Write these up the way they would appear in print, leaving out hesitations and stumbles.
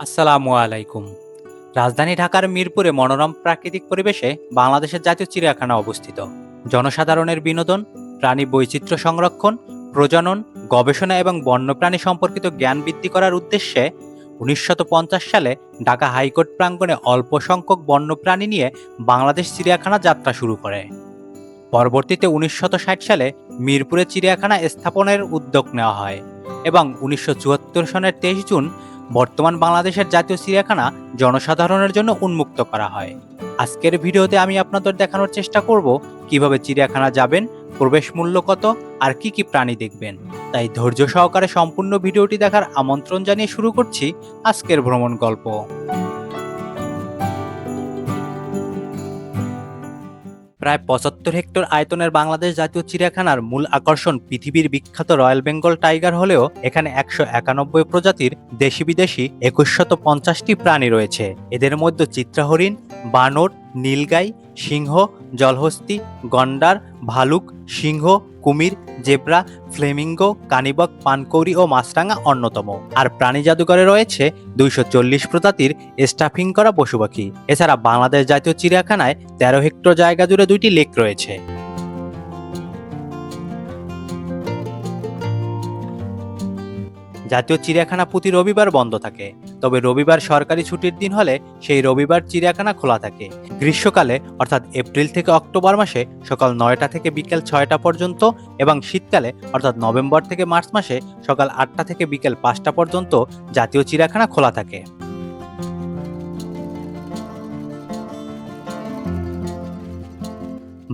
আসসালামু আলাইকুম। রাজধানী ঢাকার মিরপুরে মনোরম প্রাকৃতিক পরিবেশে বাংলাদেশের জাতীয় চিড়িয়াখানা অবস্থিত। জনসাধারণের বিনোদন, প্রাণী বৈচিত্র্য সংরক্ষণ, প্রজনন, গবেষণা এবং বন্যপ্রাণী সম্পর্কিত জ্ঞান বৃদ্ধি করার উদ্দেশ্যে ১৯৫০ সালে ঢাকা হাইকোর্ট প্রাঙ্গণে অল্প সংখ্যক বন্যপ্রাণী নিয়ে বাংলাদেশ চিড়িয়াখানা যাত্রা শুরু করে। পরবর্তীতে ১৯৬০ সালে মিরপুরে চিড়িয়াখানা স্থাপনের উদ্যোগ নেওয়া হয় এবং ১৯৭৪ সনের ২৩ জুন বর্তমান বাংলাদেশের জাতীয় চিড়িয়াখানা জনসাধারণের জন্য উন্মুক্ত করা হয়। আজকের ভিডিওতে আমি আপনাদের দেখানোর চেষ্টা করব কিভাবে চিড়িয়াখানা যাবেন, প্রবেশ মূল্য কত, আর কি কি প্রাণী দেখবেন। তাই ধৈর্য সহকারে সম্পূর্ণ ভিডিওটি দেখার আমন্ত্রণ জানিয়ে শুরু করছি আজকের ভ্রমণ গল্প। প্রায় ৭৫ হেক্টর আয়তনের বাংলাদেশ জাতীয় চিড়িয়াখানার মূল আকর্ষণ পৃথিবীর বিখ্যাত রয়্যাল বেঙ্গল টাইগার হলেও এখানে ১৯১ প্রজাতির দেশি বিদেশি ২১৫০টি প্রাণী রয়েছে। এদের মধ্যে চিত্রা হরিণ, বানর, নীলগাই, সিংহ, জলহস্তী, গন্ডার, ভালুক, সিংহ, কুমির, জেব্রা, ফ্লেমিঙ্গো, কানিবক, পানকৌড়ি ও মাছরাঙা অন্যতম। আর প্রাণী জাদুঘরে রয়েছে ২৪০ প্রজাতির স্টাফিং করা পশু পাখি। এছাড়া বাংলাদেশ জাতীয় চিড়িয়াখানায় ১৩ হেক্টর জায়গা জুড়ে ২টি লেক রয়েছে। জাতীয় চিড়িয়াখানা প্রতি রবিবার বন্ধ থাকে, তবে রবিবার সরকারি ছুটির দিন হলে সেই রবিবার চিড়িয়াখানা খোলা থাকে। গ্রীষ্মকালে অর্থাৎ এপ্রিল থেকে অক্টোবর মাসে সকাল ৯টা থেকে বিকেল ৬টা পর্যন্ত এবং শীতকালে অর্থাৎ নভেম্বর থেকে মার্চ মাসে সকাল ৮টা থেকে বিকেল ৫টা পর্যন্ত জাতীয় চিড়িয়াখানা খোলা থাকে।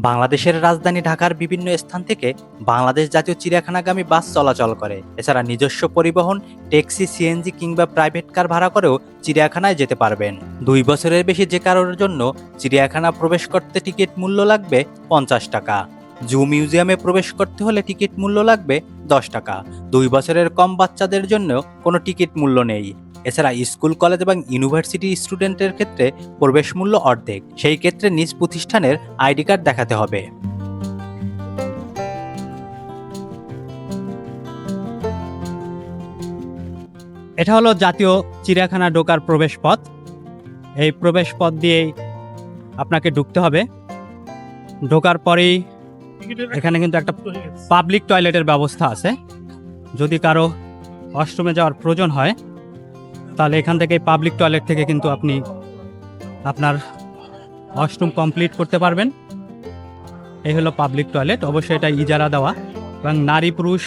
বাংলাদেশের রাজধানী ঢাকার বিভিন্ন স্থান থেকে বাংলাদেশ জাতীয় চিড়িয়াখানাগামী বাস চলাচল করে। এছাড়া নিজস্ব পরিবহন, ট্যাক্সি, সিএনজি কিংবা প্রাইভেট কার ভাড়া করেও চিড়িয়াখানায় যেতে পারবেন। ২ বছরের বেশি যে কারোর জন্য চিড়িয়াখানা প্রবেশ করতে টিকিট মূল্য লাগবে ৫০ টাকা। জু মিউজিয়ামে প্রবেশ করতে হলে টিকিট মূল্য লাগবে ১০ টাকা। ২ বছরের কম বাচ্চাদের জন্য কোনো টিকিট মূল্য নেই। এছাড়া স্কুল, কলেজ এবং ইউনিভার্সিটি স্টুডেন্টের ক্ষেত্রে প্রবেশ মূল্য অর্ধেক। সেই ক্ষেত্রে নিজ প্রতিষ্ঠানের আইডি কার্ড দেখাতে হবে। এটা হলো জাতীয় চিড়িয়াখানা ঢোকার প্রবেশ পথ। এই প্রবেশ পথ দিয়েই আপনাকে ঢুকতে হবে। ঢোকার পরেই এখানে কিন্তু একটা পাবলিক টয়লেটের ব্যবস্থা আছে। যদি কারো ওয়াশরুমে যাওয়ার প্রয়োজন হয় তাহলে এখান থেকে পাবলিক টয়লেট থেকে কিন্তু আপনি আপনার ওয়াশরুম কমপ্লিট করতে পারবেন। এই হলো পাবলিক টয়লেট। অবশ্যই এটা ইজারা দেওয়া এবং নারী পুরুষ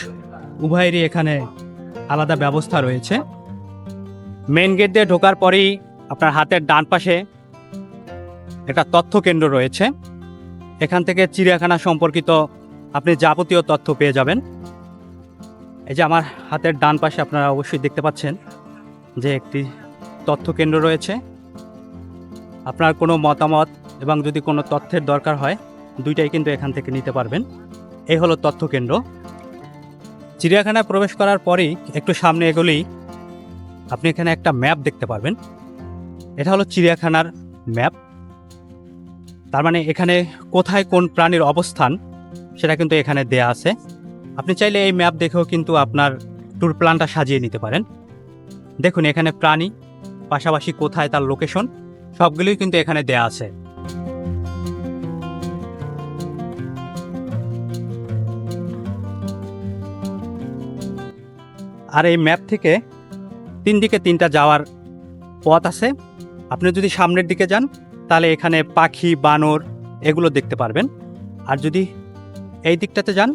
উভয়েরই এখানে আলাদা ব্যবস্থা রয়েছে। মেইন গেট দিয়ে ঢোকার পরেই আপনার হাতের ডান পাশে একটা তথ্য কেন্দ্র রয়েছে। এখান থেকে চিড়িয়াখানা সম্পর্কিত আপনি যাবতীয় তথ্য পেয়ে যাবেন। এই যে আমার হাতের ডান পাশে আপনারা অবশ্যই দেখতে পাচ্ছেন যে একটি তথ্য কেন্দ্র রয়েছে। আপনার কোনো মতামত এবং যদি কোনো তথ্যের দরকার হয় দুইটাই কিন্তু এখান থেকে নিতে পারবেন। এই হলো তথ্য কেন্দ্র। চিড়িয়াখানায় প্রবেশ করার পরেই একটু সামনে এগোলেই আপনি এখানে একটা ম্যাপ দেখতে পারবেন। এটা হলো চিড়িয়াখানার ম্যাপ। তার মানে এখানে কোথায় কোন প্রাণীর অবস্থান সেটা কিন্তু এখানে দেয়া আছে। আপনি চাইলে এই ম্যাপ দেখেও কিন্তু আপনার ট্যুর প্ল্যানটা সাজিয়ে নিতে পারেন। দেখুন এখানে প্রাণী, পাশাপাশি কোথায় তার লোকেশন, সবগুলোই কিন্তু এখানে দেয়া আছে। আর এই ম্যাপ থেকে 3 দিকে 3টা যাওয়ার পথ আছে। আপনি যদি সামনের দিকে যান তাহলে এখানে পাখি, বানর এগুলো দেখতে পারবেন। আর যদি এই দিকটাতে যান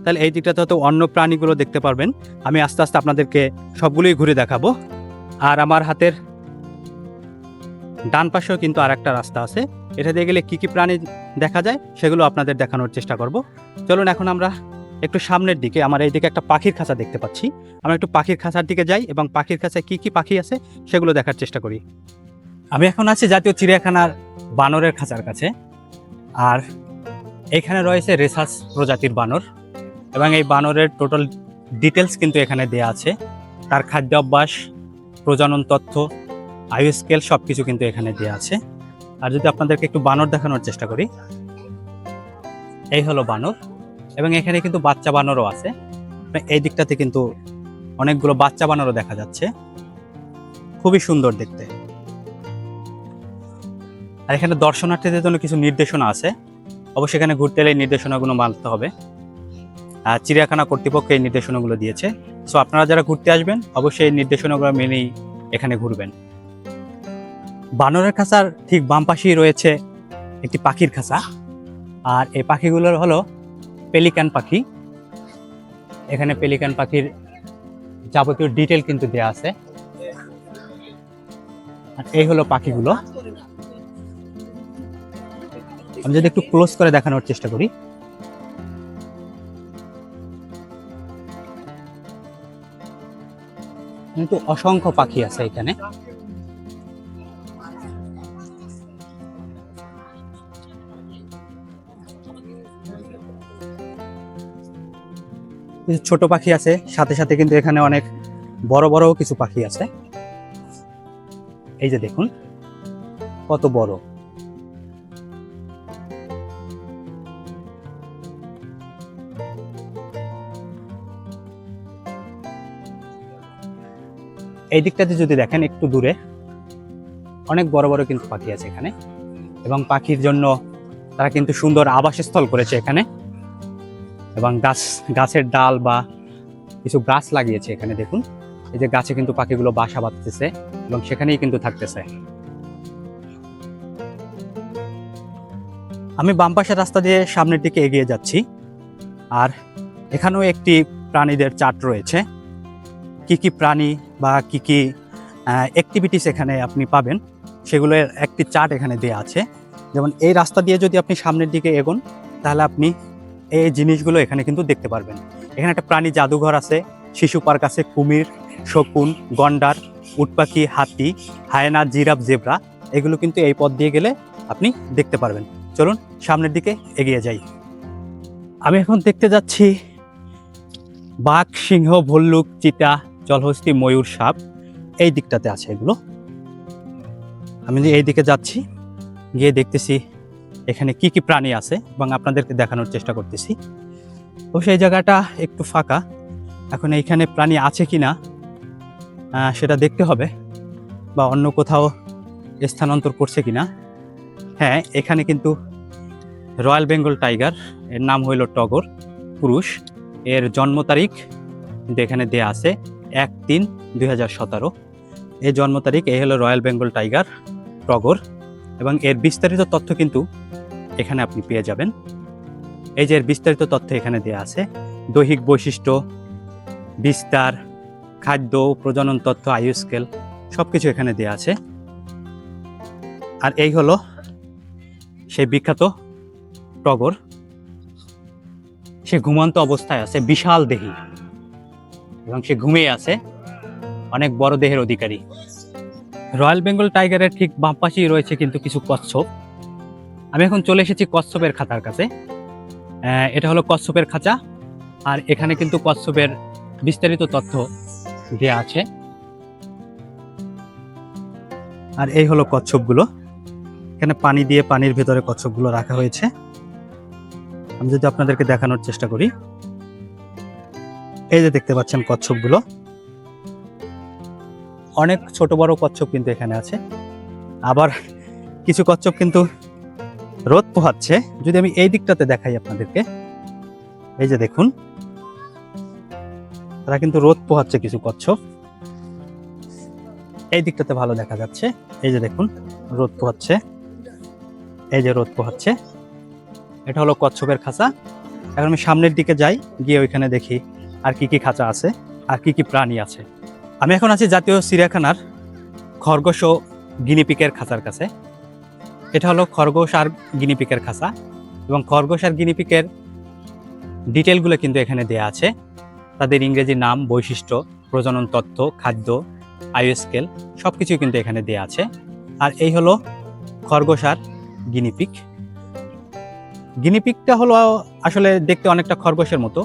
তাহলে এই দিকটাতে হয়তো অন্য প্রাণীগুলো দেখতে পারবেন। আমি আস্তে আস্তে আপনাদেরকে সবগুলোই ঘুরে দেখাবো। আর আমার হাতের ডান পাশেও কিন্তু আর একটা রাস্তা আছে। এটা দিয়ে গেলে কী কী প্রাণী দেখা যায় সেগুলো আপনাদের দেখানোর চেষ্টা করব। চলুন এখন আমরা একটু সামনের দিকে, আমার এই দিকে একটা পাখির খাঁচা দেখতে পাচ্ছি, আমরা একটু পাখির খাঁচার দিকে যাই এবং পাখির খাঁচায় কী কী পাখি আছে সেগুলো দেখার চেষ্টা করি। আমি এখন আছি জাতীয় চিড়িয়াখানার বানরের খাঁচার কাছে। আর এখানে রয়েছে রেসাস প্রজাতির বানর এবং এই বানরের টোটাল ডিটেলস কিন্তু এখানে দেয়া আছে। তার খাদ্য অভ্যাস, প্রজনন তথ্য, আয়ু স্কেল সব কিছু কিন্তু এখানে দেওয়া আছে। আর যদি আপনাদেরকে একটু বানর দেখানোর চেষ্টা করি, এই হলো বানর এবং এখানে কিন্তু বাচ্চা বানরও আছে। এই দিকটাতে কিন্তু অনেকগুলো বাচ্চা বানরও দেখা যাচ্ছে। খুবই সুন্দর দেখতে। আর এখানে দর্শনার্থীদের জন্য কিছু নির্দেশনা আছে, অবশ্যই এখানে ঘুরতে এলে এই নির্দেশনাগুলো মানতে হবে। চিড়িয়াখানা কর্তৃপক্ষ এই নির্দেশনাগুলো দিয়েছে। সো আপনারা যারা ঘুরতে আসবেন অবশ্যই এই নির্দেশনাগুলো মেনেই এখানে ঘুরবেন। বানরের খাঁচার ঠিক বাম পাশেই রয়েছে একটি পাখির খাঁচা, আর এই পাখিগুলোর হলো পেলিকান পাখি। এখানে পেলিকান পাখির যাবতীয় ডিটেল কিন্তু দেয়া আছে। আর এই হলো পাখিগুলো। আমি যদি একটু ক্লোজ করে দেখানোর চেষ্টা করি, কিন্তু অসংখ্য পাখি আছে এখানে। ছোট পাখি আছে, সাথে সাথে কিন্তু এখানে অনেক বড় বড় কিছু পাখি আছে। এই যে দেখুন কত বড়। এই দিকটাতে যদি দেখেন একটু দূরে অনেক বড় বড় কিন্তু পাখি আছে এখানে, এবং পাখির জন্য তারা কিন্তু সুন্দর আবাসস্থল করেছে এখানে, এবং গাছের ডাল বা কিছু গাছ লাগিয়েছে এখানে। দেখুন এই যে গাছে কিন্তু পাখিগুলো বাসা বাঁধতেছে এবং সেখানেই কিন্তু থাকতেছে। আমি বাম পাশের রাস্তা দিয়ে সামনের দিকে এগিয়ে যাচ্ছি, আর এখানেও একটি প্রাণীদের চার্ট রয়েছে। কি কি প্রাণী বা কি কি অ্যাক্টিভিটিস এখানে আপনি পাবেন সেগুলোর একটি চার্ট এখানে দেওয়া আছে। যেমন এই রাস্তা দিয়ে যদি আপনি সামনের দিকে এগোন তাহলে আপনি এই জিনিসগুলো এখানে কিন্তু দেখতে পারবেন। এখানে একটা প্রাণী জাদুঘর আছে, শিশু পার্ক আছে, কুমির, শকুন, গন্ডার, উটপাখি, হাতি, হায়না, জিরাফ, জেব্রা, এগুলো কিন্তু এই পথ দিয়ে গেলে আপনি দেখতে পারবেন। চলুন সামনের দিকে এগিয়ে যাই। আমি এখন দেখতে যাচ্ছি বাঘ, সিংহ, ভল্লুক, চিতা, জলহস্তী, ময়ূর, সাপ, এই দিকটাতে আছে এগুলো। আমি এই দিকে যাচ্ছি, গিয়ে দেখতেছি এখানে কি কি প্রাণী আছে এবং আপনাদেরকে দেখানোর চেষ্টা করতেছি। তো সেই জায়গাটা একটু ফাঁকা, এখন এইখানে প্রাণী আছে কিনা সেটা দেখতে হবে, বা অন্য কোথাও স্থানান্তর করছে কিনা। হ্যাঁ, এখানে কিন্তু রয়্যাল বেঙ্গল টাইগার, এর নাম হইল টগর, পুরুষ। এর জন্ম তারিখ কিন্তু এখানে দেয়া আছে 1/3/2017। এই জন্ম তারিখ। এই হলো রয়্যাল বেঙ্গল টাইগার টগর, এবং এর বিস্তারিত তথ্য কিন্তু এখানে আপনি পেয়ে যাবেন। এই যে এর বিস্তারিত তথ্য এখানে দেয়া আছে, দৈহিক বৈশিষ্ট্য, বিস্তার, খাদ্য, প্রজনন তথ্য, আয়ু স্কেল, সবকিছু এখানে দেয়া আছে। আর এই হলো সেই বিখ্যাত টগর। সে ঘুমন্ত অবস্থায় আছে, বিশাল দেহী, এবং সে ঘুমিয়ে আছে, অনেক বড় দেহের অধিকারী। রয়্যাল বেঙ্গল টাইগারের ঠিক বাম পাশেই রয়েছে কিন্তু কিছু কচ্ছপ। আমি এখন চলে এসেছি কচ্ছপের খাঁচার কাছে। এটা হলো কচ্ছপের খাঁচা, আর এখানে কিন্তু কচ্ছপের বিস্তারিত তথ্য দেয়া আছে। আর এই হলো কচ্ছপগুলো। এখানে পানি দিয়ে পানির ভেতরে কচ্ছপগুলো রাখা হয়েছে। আমি যদি আপনাদেরকে দেখানোর চেষ্টা করি, এই যে দেখতে পাচ্ছেন কচ্ছপগুলো, অনেক ছোট বড় কচ্ছপ কিন্তু এখানে আছে। আবার কিছু কচ্ছপ কিন্তু রোদ পোহাচ্ছে। যদি আমি এই দিকটাতে দেখাই আপনাদেরকে, এই যে দেখুন, তারা কিন্তু রোদ পোহাচ্ছে কিছু কচ্ছপ। এই দিকটাতে ভালো দেখা যাচ্ছে, এই যে দেখুন রোদ পোহাচ্ছে, এই যে রোদ পোহাচ্ছে। এটা হলো কচ্ছপের খাঁচা। এখন আমি সামনের দিকে যাই, গিয়ে ওইখানে দেখি আর কি কি খাঁচা আছে, আর কি কি প্রাণী আছে। আমি এখন আছি জাতীয় চিড়িয়াখানার খরগোশ ও গিনিপিকের খাঁচার কাছে। এটা হলো খরগোশ আর গিনিপিকের খাঁচা, এবং খরগোশ আর গিনিপিকের ডিটেলগুলো কিন্তু এখানে দেয়া আছে। তাদের ইংরেজি নাম, বৈশিষ্ট্য, প্রজনন তথ্য, খাদ্য, আয়ু স্কেল, সব কিছুই কিন্তু এখানে দেয়া আছে। আর এই হলো খরগোশ আর গিনিপিক। গিনিপিকটা হলো আসলে দেখতে অনেকটা খরগোশের মতো,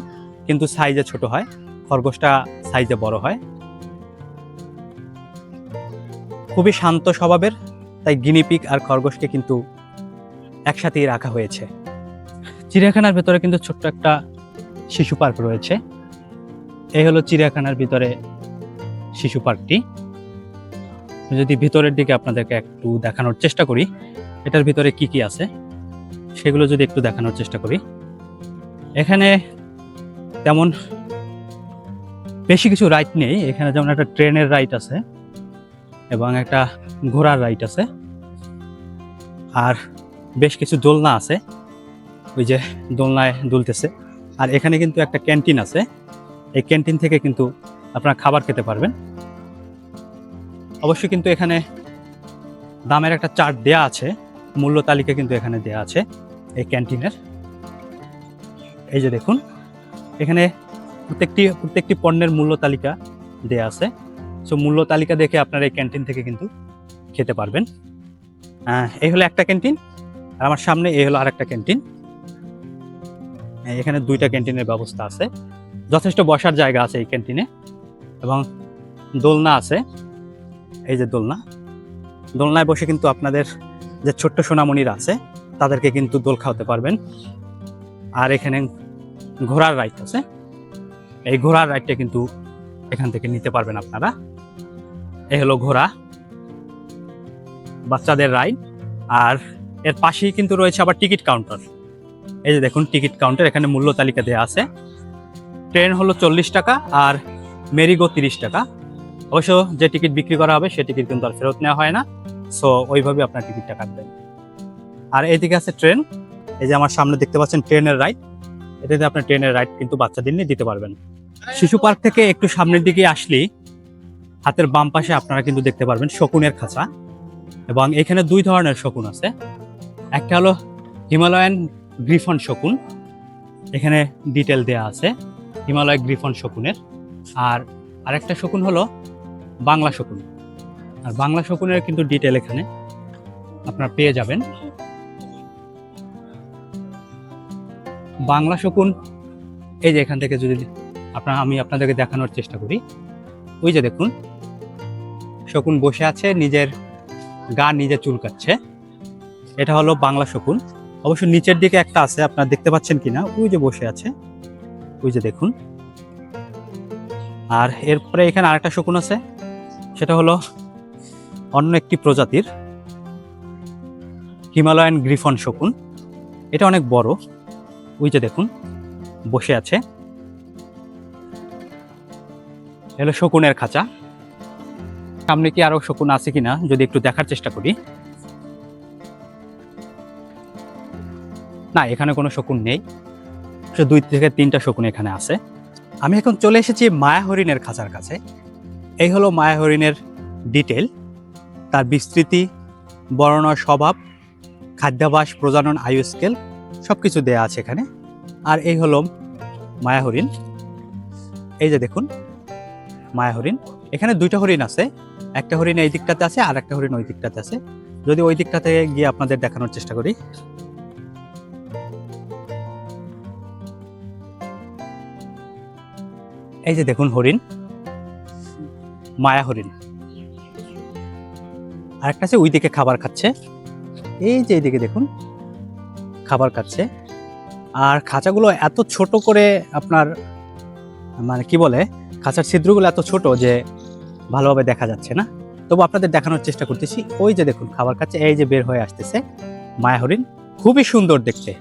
কিন্তু সাইজে ছোট হয়, খরগোশটা সাইজে বড় হয়। খুবই শান্ত স্বভাবের, তাই গিনিপিক আর খরগোশকে কিন্তু একসাথেই রাখা হয়েছে। চিড়িয়াখানার ভেতরে কিন্তু ছোট্ট একটা শিশু পার্ক রয়েছে। এই হলো চিড়িয়াখানার ভিতরে শিশু পার্কটি। যদি ভিতরের দিকে আপনাদেরকে একটু দেখানোর চেষ্টা করি, এটার ভিতরে কি কি আছে সেগুলো যদি একটু দেখানোর চেষ্টা করি। এখানে তেমন বেশি কিছু রাইড নেই। এখানে যেমন একটা ট্রেনের রাইড আছে এবং একটা ঘোড়ার রাইড আছে, আর বেশ কিছু দোলনা আছে, ওই যে দোলনায় দুলতেছে। আর এখানে কিন্তু একটা ক্যান্টিন আছে, এই ক্যান্টিন থেকে কিন্তু আপনারা খাবার খেতে পারবেন। অবশ্যই কিন্তু এখানে দামের একটা চার্ট দেয়া আছে, মূল্য তালিকা কিন্তু এখানে দেয়া আছে এই ক্যান্টিনের। এই যে দেখুন, এখানে প্রত্যেকটি পণ্যের মূল্য তালিকা দেয়া আছে। সো মূল্য তালিকা দেখে আপনারা এই ক্যান্টিন থেকে কিন্তু খেতে পারবেন। এই হলো একটা ক্যান্টিন, আর আমার সামনে এই হলো আরেকটা ক্যান্টিন। এখানে দুইটা ক্যান্টিনের ব্যবস্থা আছে, যথেষ্ট বসার জায়গা আছে এই ক্যান্টিনে, এবং দোলনা আছে। এই যে দোলনায় বসে কিন্তু আপনাদের যে ছোট্ট সোনামণিরা আছে তাদেরকে কিন্তু দোল খাওয়াতে পারবেন। আর এখানে ঘোড়ার রাইড আছে, এই ঘোড়ার রাইডটা কিন্তু এখান থেকে নিতে পারবেন আপনারা। এই হলো ঘোড়া, বাচ্চাদের রাইড। আর এর পাশেই কিন্তু রয়েছে আবার টিকিট কাউন্টার। এই যে দেখুন টিকিট কাউন্টার, এখানে মূল্য তালিকা দেওয়া আছে। ট্রেন হলো 40 টাকা আর মেরিগো 30 টাকা। অবশ্য যে টিকিট বিক্রি করা হবে সে টিকিট কিন্তু আর ফেরত নেওয়া হয় না, সো ওইভাবে আপনার টিকিটটা কাটবেন। আর এইদিকে আছে ট্রেন, এই যে আমার সামনে দেখতে পাচ্ছেন ট্রেনের রাইড। এটাতে আপনার ট্রেনের রাইড কিন্তু বাচ্চাদের নিয়ে দিতে পারবেন। শিশু পার্ক থেকে একটু সামনের দিকে আসলেই হাতের বাম পাশে আপনারা কিন্তু দেখতে পারবেন শকুনের খাঁচা, এবং এখানে দুই ধরনের শকুন আছে। একটা হলো হিমালয়ান গ্রিফন শকুন, এখানে ডিটেল দেয়া আছে হিমালয় গ্রিফন শকুনের। আর আরেকটা শকুন হলো বাংলা শকুন, আর বাংলা শকুনের কিন্তু ডিটেল এখানে আপনারা পেয়ে যাবেন। বাংলা শকুন এই যে এখান থেকে যদি আমি আপনাদেরকে দেখানোর চেষ্টা করি, ওই যে দেখুন শকুন বসে আছে, নিজের গা নিজে চুলকাচ্ছে। এটা হলো বাংলা শকুন। অবশ্য নিচের দিকে একটা আছে, আপনারা দেখতে পাচ্ছেন কিনা, ওই যে বসে আছে, ওই যে দেখুন। আর এরপরে এখানে আরেকটা শকুন আছে, সেটা হলো অন্য একটি প্রজাতির হিমালয়ান গ্রিফন শকুন। এটা অনেক বড়, ওই যে দেখুন বসে আছে। এলো শকুনের খাঁচা। সামনে কি আরো শকুন আছে কিনা যদি একটু দেখার চেষ্টা করি। না, এখানে কোনো শকুন নেই, 2 থেকে 3টা শকুন এখানে আছে। আমি এখন চলে এসেছি মায়া হরিণের খাঁচার কাছে। এই হলো মায়া হরিণের ডিটেল, তার বিস্তৃতি, বর্ণনা, স্বভাব, খাদ্যাভ্যাস, প্রজনন, আয়ু স্কেল সবকিছু দেয়া আছে এখানে। আর এই হলো মায়া হরিণ। এই যে দেখুন মায়া হরিণ। এখানে 2টা হরিণ আছে, একটা হরিণ এই দিকটাতে আছে আর একটা হরিণ ওই দিকটাতে আছে। যদি ওই দিকটাতে গিয়ে আপনাদের দেখানোর চেষ্টা করি। এই যে দেখুন হরিণ, মায়া হরিণ। আরেকটা আছে ওই দিকে খাবার খাচ্ছে, এই যে এইদিকে দেখুন খাবার খাচ্ছে। আর খাঁচাগুলো এত ছোট করে আপনার মানে কি বলে, খাঁচার ছিদ্রগুলো এত ছোট যে ভালোভাবে দেখা যাচ্ছে না, তবু আপনাদের দেখানোর চেষ্টা করতেছি। ওই যে দেখুন খাবার খাচ্ছে, এই যে বের হয়ে আসতেছে মায়া হরিণ। খুবই সুন্দর দেখতে,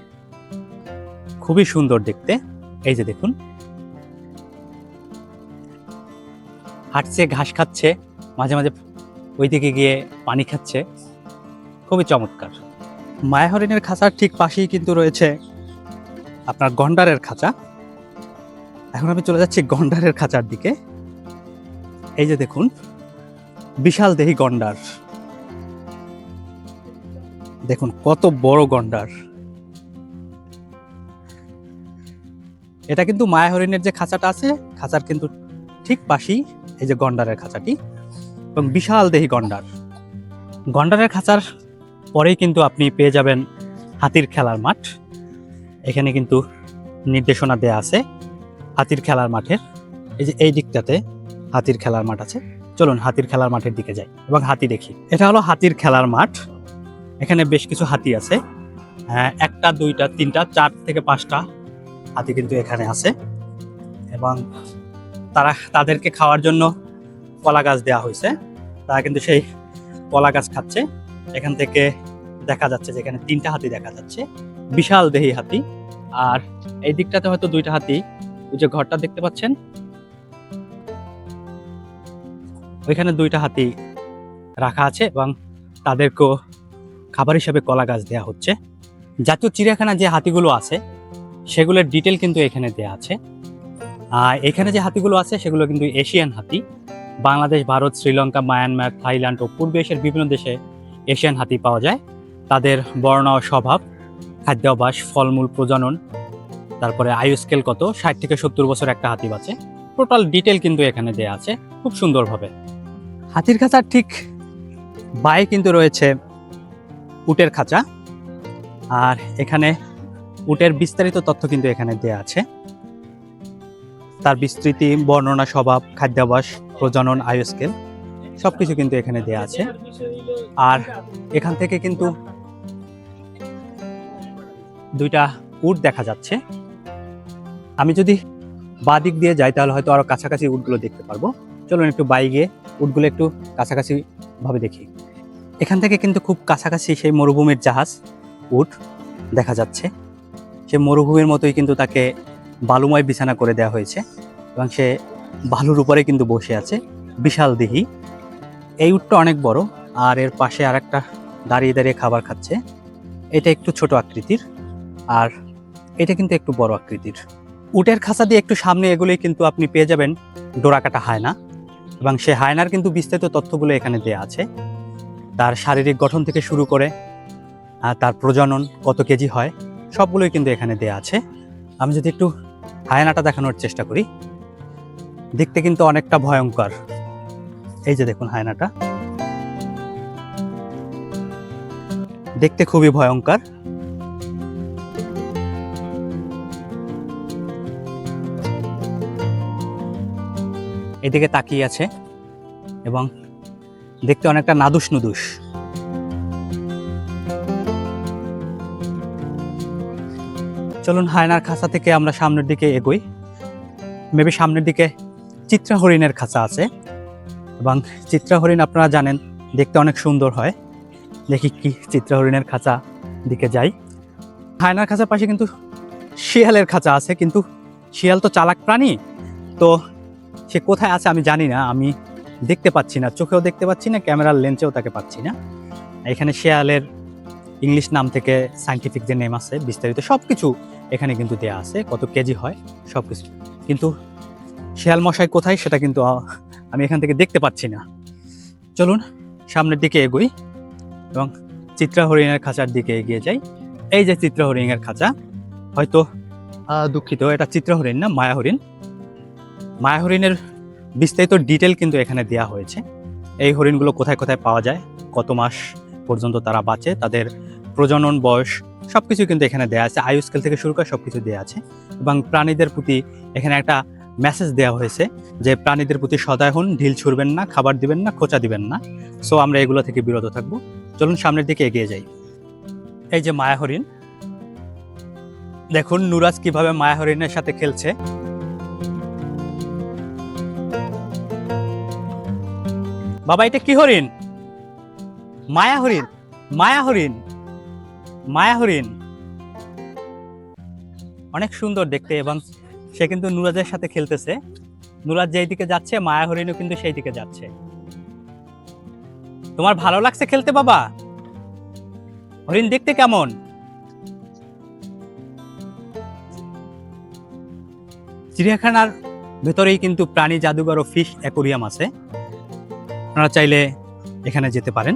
খুবই সুন্দর দেখতে। এই যে দেখুন হাঁটছে, ঘাস খাচ্ছে, মাঝে মাঝে ওইদিকে গিয়ে পানি খাচ্ছে, খুবই চমৎকার। মায়া হরিণের খাঁচার ঠিক পাশেই কিন্তু রয়েছে আপনার গন্ডারের খাঁচা। এখন আমি চলে যাচ্ছি গন্ডারের খাঁচার দিকে। এই যে দেখুন বিশাল দেহি গন্ডার, দেখুন কত বড় গন্ডার। এটা কিন্তু মায়া হরিণের যে খাঁচাটা আছে, খাঁচার কিন্তু ঠিক পাশেই এই যে গন্ডারের খাঁচাটি, এবং বিশাল দেহি গন্ডার। গন্ডারের খাঁচার পরেই কিন্তু আপনি পেয়ে যাবেন হাতির খেলার মাঠ। এখানে কিন্তু নির্দেশনা দেয়া আছে হাতির খেলার মাঠের। এই যে এই দিকটাতে হাতির খেলার মাঠ আছে, চলুন হাতির খেলার মাঠের দিকে যাই এবং হাতি দেখি। এটা হলো হাতির খেলার মাঠ। এখানে বেশ কিছু হাতি আছে, 1টা 2টা 3টা 4 থেকে 5টা হাতি কিন্তু এখানে আছে, এবং তাদেরকে খাওয়ার জন্য কলা গাছ দেওয়া হয়েছে। তারা কিন্তু সেই কলা গাছ খাচ্ছে। এখান থেকে দেখা যাচ্ছে যে এখানে 3টা হাতি দেখা যাচ্ছে, বিশাল দেহী হাতি। আর এই দিকটাতে হয়তো 2টা হাতি, ওই যে ঘরটা দেখতে পাচ্ছেন ওইখানে 2টা হাতি রাখা আছে এবং তাদেরকেও খাবার হিসাবে কলা গাছ দেওয়া হচ্ছে। জাতীয় চিড়িয়াখানা যে হাতিগুলো আছে সেগুলোর ডিটেল কিন্তু এখানে দেয়া আছে। আর এখানে যে হাতিগুলো আছে সেগুলো কিন্তু এশিয়ান হাতি। বাংলাদেশ, ভারত, শ্রীলঙ্কা, মায়ানমার, থাইল্যান্ড ও পূর্ব এশিয়ার বিভিন্ন দেশে এশিয়ান হাতি পাওয়া যায়। তাদের বর্ণ ও স্বভাব, খাদ্যাভ্যাস, ফলমূল, প্রজনন, তারপরে আয়ু স্কেল কত, 60 থেকে 70 বছর একটা হাতি বাঁচে, টোটাল ডিটেল কিন্তু এখানে দেয়া আছে খুব সুন্দরভাবে। হাতির খাঁচার ঠিক বায়ে কিন্তু রয়েছে উটের খাঁচা। আর এখানে উটের বিস্তারিত তথ্য কিন্তু এখানে দেয়া আছে, তার বিস্তৃতি, বর্ণনা, স্বভাব, খাদ্যাভ্যাস, প্রজনন, আয়ু স্কেল সবকিছু কিন্তু এখানে দেয়া আছে। আর এখান থেকে কিন্তু 2টা উট দেখা যাচ্ছে। আমি যদি বাঁ দিক দিয়ে যাই তাহলে হয়তো আরো কাছাকাছি উটগুলো দেখতে পারবো। চলুন একটু বাই গিয়ে উটগুলো একটু কাছাকাছি ভাবে দেখি। এখান থেকে কিন্তু খুব কাছাকাছি সেই মরুভূমির জাহাজ উট দেখা যাচ্ছে। সে মরুভূমির মতোই কিন্তু তাকে বালুময় বিছানা করে দেওয়া হয়েছে এবং সে বালুর উপরে কিন্তু বসে আছে, বিশাল দেহী। এই উটটা অনেক বড়, আর এর পাশে আরেকটা দাঁড়িয়ে দাঁড়িয়ে খাবার খাচ্ছে। এটা একটু ছোট আকৃতির, আর এটা কিন্তু একটু বড় আকৃতির। উটের খাঁচা দিয়ে একটু সামনে এগুলোই কিন্তু আপনি পেয়ে যাবেন ডোরাকাটা হায়না, এবং সে হায়নার কিন্তু বিস্তারিত তথ্যগুলো এখানে দেয়া আছে। তার শারীরিক গঠন থেকে শুরু করে তার প্রজনন কত কেজি হয় সবগুলোই কিন্তু এখানে দেয়া আছে। আমি যদি একটু হায়নাটা দেখানোর চেষ্টা করি, দেখতে কিন্তু অনেকটা ভয়ঙ্কর। এই যে দেখুন হায়নাটা, দেখতে খুবই ভয়ঙ্কর। এদিকে তাকিয়ে আছে এবং দেখতে অনেকটা নাদুস নুদুস। চলুন হায়নার খাঁচা থেকে আমরা সামনের দিকে এগোই। মেবি সামনের দিকে চিত্রা হরিণের খাঁচা আছে, এবং চিত্রা হরিণ আপনারা জানেন দেখতে অনেক সুন্দর হয়। দেখি কি চিত্রা হরিণের খাঁচা দিকে যাই। হায়নার খাঁচার পাশে কিন্তু শিয়ালের খাঁচা আছে, কিন্তু শিয়াল তো চালাক প্রাণী, তো সে কোথায় আছে আমি জানি না, আমি দেখতে পাচ্ছি না, চোখেও দেখতে পাচ্ছি না, ক্যামেরার লেন্সেও তাকে পাচ্ছি না। এখানে শিয়ালের ইংলিশ নাম থেকে সায়েন্টিফিক যে নেম আছে, বিস্তারিত সবকিছু এখানে কিন্তু দেয়া আছে, কত কেজি হয় সবকিছু। কিন্তু শিয়াল মশাই কোথায় সেটা কিন্তু আমি এখান থেকে দেখতে পাচ্ছি না। চলুন সামনের দিকে এগোই এবং চিত্রা হরিণের খাঁচার দিকে এগিয়ে যাই। এই যে চিত্রা হরিণের খাঁচা, হয়তো দুঃখিত, এটা চিত্রা হরিণ না, মায়া হরিণ। মায়া হরিণের বিস্তারিত ডিটেল কিন্তু এখানে দেয়া হয়েছে। এই হরিণগুলো কোথায় কোথায় পাওয়া যায়, কত মাস পর্যন্ত তারা বাঁচে, তাদের প্রজনন, বয়স সবকিছু কিন্তু এখানে দেয়া আছে। আয়ু স্কেল থেকে শুরু করে সবকিছু দেয়া আছে। এবং প্রাণীদের প্রতি এখানে একটা মেসেজ দেওয়া হয়েছে যে প্রাণীদের প্রতি সদয় হন, ঢিল ছুড়বেন না, খাবার দিবেন না, খোঁচা দিবেন না। সো আমরা এগুলো থেকে বিরত থাকবো। চলুন সামনের দিকে এগিয়ে যাই। এই যে মায়া হরিণ, দেখুন নুরাজ কিভাবে মায়া হরিণের সাথে খেলছে। বাবা এটা কি হরিণ? মায়া হরিণ, মায়া হরিণ, মায়া হরিণ অনেক সুন্দর দেখতে, এবং সে কিন্তু নুরাজের সাথে খেলতেছে। নুরাজ যেই দিকে যাচ্ছে মায়া হরিণও কিন্তু সেই দিকে যাচ্ছে। তোমার ভালো লাগছে খেলতে বাবা? হরিণ দেখতে কেমন? চিড়িয়াখানার ভেতরেই কিন্তু প্রাণী জাদুঘর ও ফিশ অ্যাকোরিয়াম আছে। আপনারা চাইলে এখানে যেতে পারেন